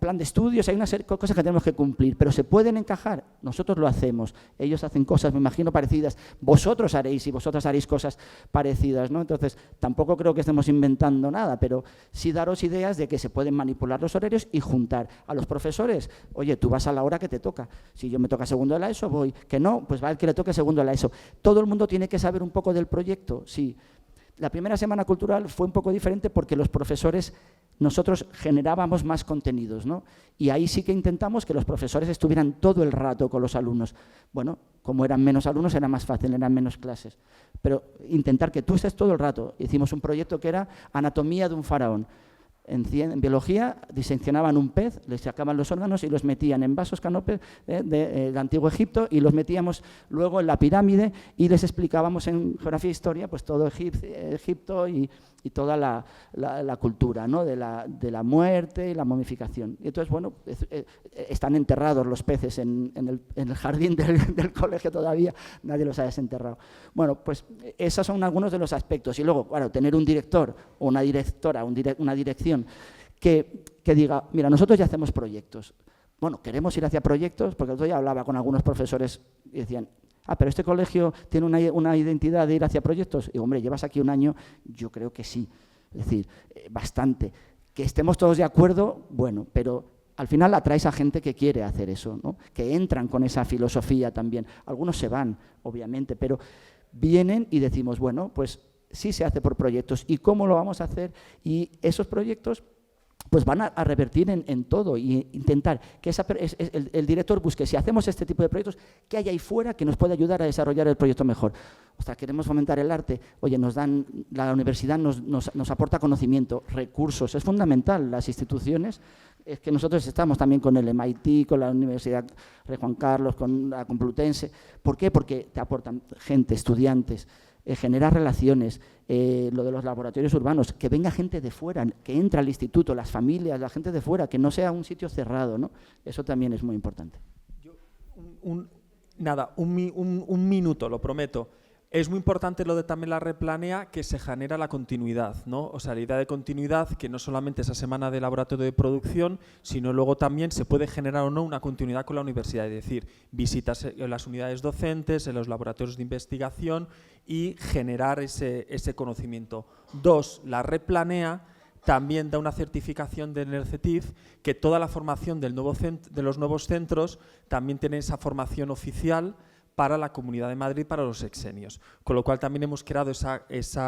plan de estudios, hay una serie de cosas que tenemos que cumplir, pero se pueden encajar, nosotros lo hacemos, ellos hacen cosas, me imagino, parecidas, vosotros haréis y vosotras haréis cosas parecidas, ¿no? Entonces, tampoco creo que estemos inventando nada, pero sí daros ideas de que se pueden manipular los horarios y juntar a los profesores. Oye, tú vas a la hora que te toca, si yo me toca segundo de la ESO, voy, que no, pues va el que le toque segundo de la ESO. Todo el mundo tiene que saber un poco del proyecto, sí. La primera semana cultural fue un poco diferente porque los profesores, nosotros generábamos más contenidos, ¿no? Y ahí sí que intentamos que los profesores estuvieran todo el rato con los alumnos. Bueno, como eran menos alumnos era más fácil, eran menos clases. Pero intentar que tú estés todo el rato. Hicimos un proyecto que era anatomía de un faraón. En biología diseccionaban un pez, les sacaban los órganos y los metían en vasos canopes del antiguo Egipto y los metíamos luego en la pirámide y les explicábamos en geografía e historia pues todo Egipto y toda la cultura, ¿no? de la muerte y la momificación. Y entonces, bueno, están enterrados los peces en el jardín del colegio todavía, nadie los ha desenterrado. Bueno, pues esos son algunos de los aspectos. Y luego, claro, tener un director o una directora, una dirección que diga, mira, nosotros ya hacemos proyectos. Bueno, queremos ir hacia proyectos, porque el otro día hablaba con algunos profesores y decían, pero este colegio tiene una identidad de ir hacia proyectos. Y hombre, llevas aquí un año, yo creo que sí. Es decir, bastante. Que estemos todos de acuerdo, bueno, pero al final atraes a gente que quiere hacer eso, ¿no? Que entran con esa filosofía también. Algunos se van, obviamente, pero vienen y decimos, bueno, pues sí se hace por proyectos y cómo lo vamos a hacer, y esos proyectos pues van a revertir en todo y intentar que el director busque, si hacemos este tipo de proyectos, ¿qué hay ahí fuera que nos puede ayudar a desarrollar el proyecto mejor? O sea, queremos fomentar el arte, oye, la universidad nos aporta conocimiento, recursos, es fundamental. Las instituciones, es que nosotros estamos también con el MIT, con la Universidad Rey Juan Carlos, con la Complutense. ¿Por qué? Porque te aportan gente, estudiantes, generar relaciones, lo de los laboratorios urbanos, que venga gente de fuera, que entre al instituto, las familias, la gente de fuera, que no sea un sitio cerrado, ¿no? Eso también es muy importante. Un minuto, lo prometo. Es muy importante lo de también la replanea, que se genera la continuidad, ¿no? O sea, la idea de continuidad, que no solamente esa semana de laboratorio de producción, sino luego también se puede generar o no una continuidad con la universidad, es decir, visitas en las unidades docentes, en los laboratorios de investigación y generar ese conocimiento. 2, la replanea también da una certificación del NERCETIF, que toda la formación de los nuevos centros también tiene esa formación oficial para la Comunidad de Madrid, para los exenios. Con lo cual también hemos creado esa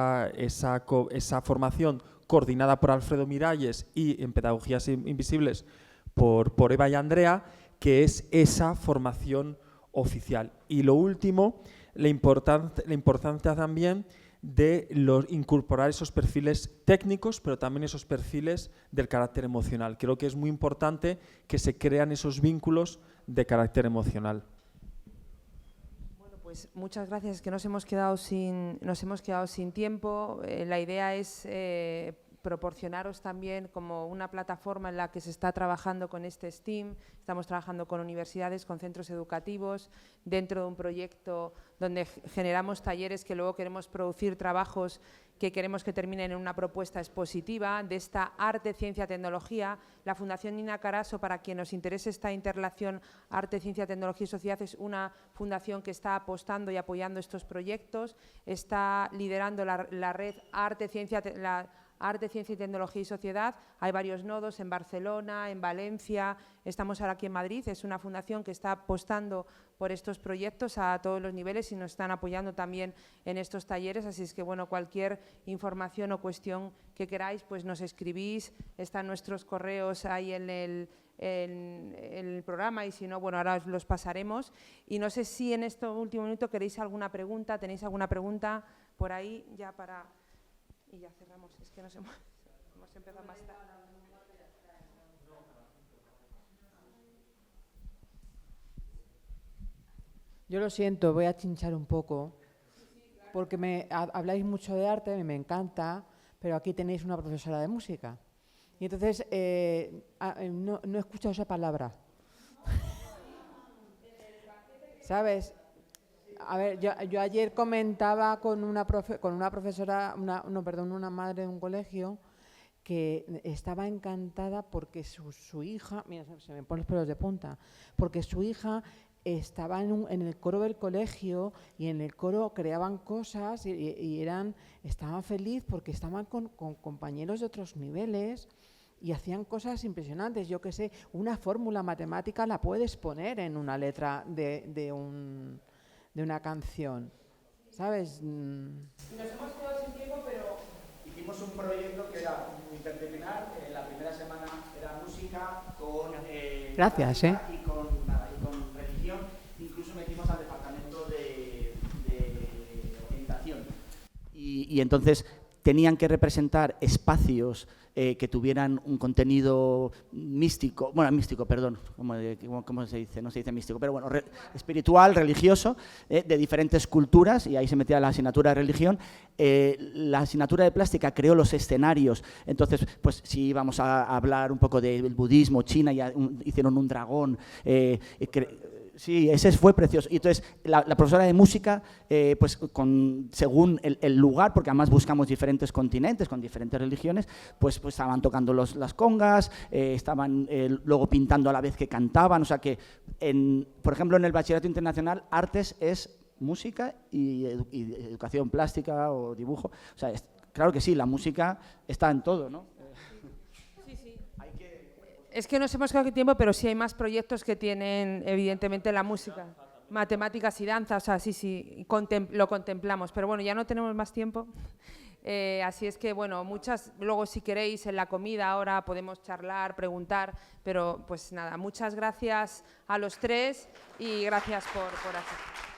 formación coordinada por Alfredo Miralles y en Pedagogías Invisibles por Eva y Andrea, que es esa formación oficial. Y lo último, la importancia también de incorporar esos perfiles técnicos, pero también esos perfiles del carácter emocional. Creo que es muy importante que se crean esos vínculos de carácter emocional. Pues muchas gracias, es que nos hemos quedado sin tiempo. La idea es proporcionaros también como una plataforma en la que se está trabajando con este STEAM. Estamos trabajando con universidades, con centros educativos, dentro de un proyecto donde generamos talleres que luego queremos producir trabajos que queremos que terminen en una propuesta expositiva de esta arte, ciencia, tecnología. La Fundación Nina Carasso, para quien nos interese esta interrelación arte, ciencia, tecnología y sociedad, es una fundación que está apostando y apoyando estos proyectos, está liderando la red Arte, Ciencia y Tecnología y Sociedad. Hay varios nodos en Barcelona, en Valencia, estamos ahora aquí en Madrid. Es una fundación que está apostando por estos proyectos a todos los niveles y nos están apoyando también en estos talleres. Así es que, bueno, cualquier información o cuestión que queráis, pues nos escribís, están nuestros correos ahí en el programa y si no, bueno, ahora os los pasaremos. Y no sé si en este último minuto queréis alguna pregunta, tenéis alguna pregunta por ahí ya para… Y ya cerramos, es que hemos empezado más tarde. Yo lo siento, voy a chinchar un poco, porque habláis mucho de arte, me encanta, pero aquí tenéis una profesora de música. Y entonces no he escuchado esa palabra. ¿Sabes? A ver, yo ayer comentaba con una profesora, una madre de un colegio, que estaba encantada porque su hija, mira, se me ponen los pelos de punta, porque su hija estaba en el coro del colegio y en el coro creaban cosas y estaban felices porque estaban con compañeros de otros niveles y hacían cosas impresionantes. Yo qué sé, una fórmula matemática la puedes poner en una letra de una canción, ¿sabes? Nos hemos quedado sin tiempo, pero hicimos un proyecto que era interdisciplinar. La primera semana era música con… Gracias, y con religión. Incluso metimos al departamento de orientación. Y entonces tenían que representar espacios que tuvieran un contenido místico, perdón, ¿cómo se dice? No se dice místico, pero bueno, espiritual, religioso, de diferentes culturas, y ahí se metía la asignatura de religión. La asignatura de plástica creó los escenarios, entonces, pues si íbamos a hablar un poco del budismo, China, ya hicieron un dragón, sí, ese fue precioso. Y entonces la profesora de música, pues según el lugar, porque además buscamos diferentes continentes con diferentes religiones, pues estaban tocando las congas, estaban luego pintando a la vez que cantaban. O sea que, por ejemplo, en el Bachillerato Internacional, artes es música y educación plástica o dibujo. O sea, claro que sí, la música está en todo, ¿no? Es que nos hemos quedado sin tiempo, pero sí hay más proyectos que tienen, evidentemente, la música. Matemáticas y danza, o sea, sí, lo contemplamos, pero bueno, ya no tenemos más tiempo. Así es que, bueno, luego si queréis en la comida ahora podemos charlar, preguntar, pero pues nada, muchas gracias a los tres y gracias por hacer.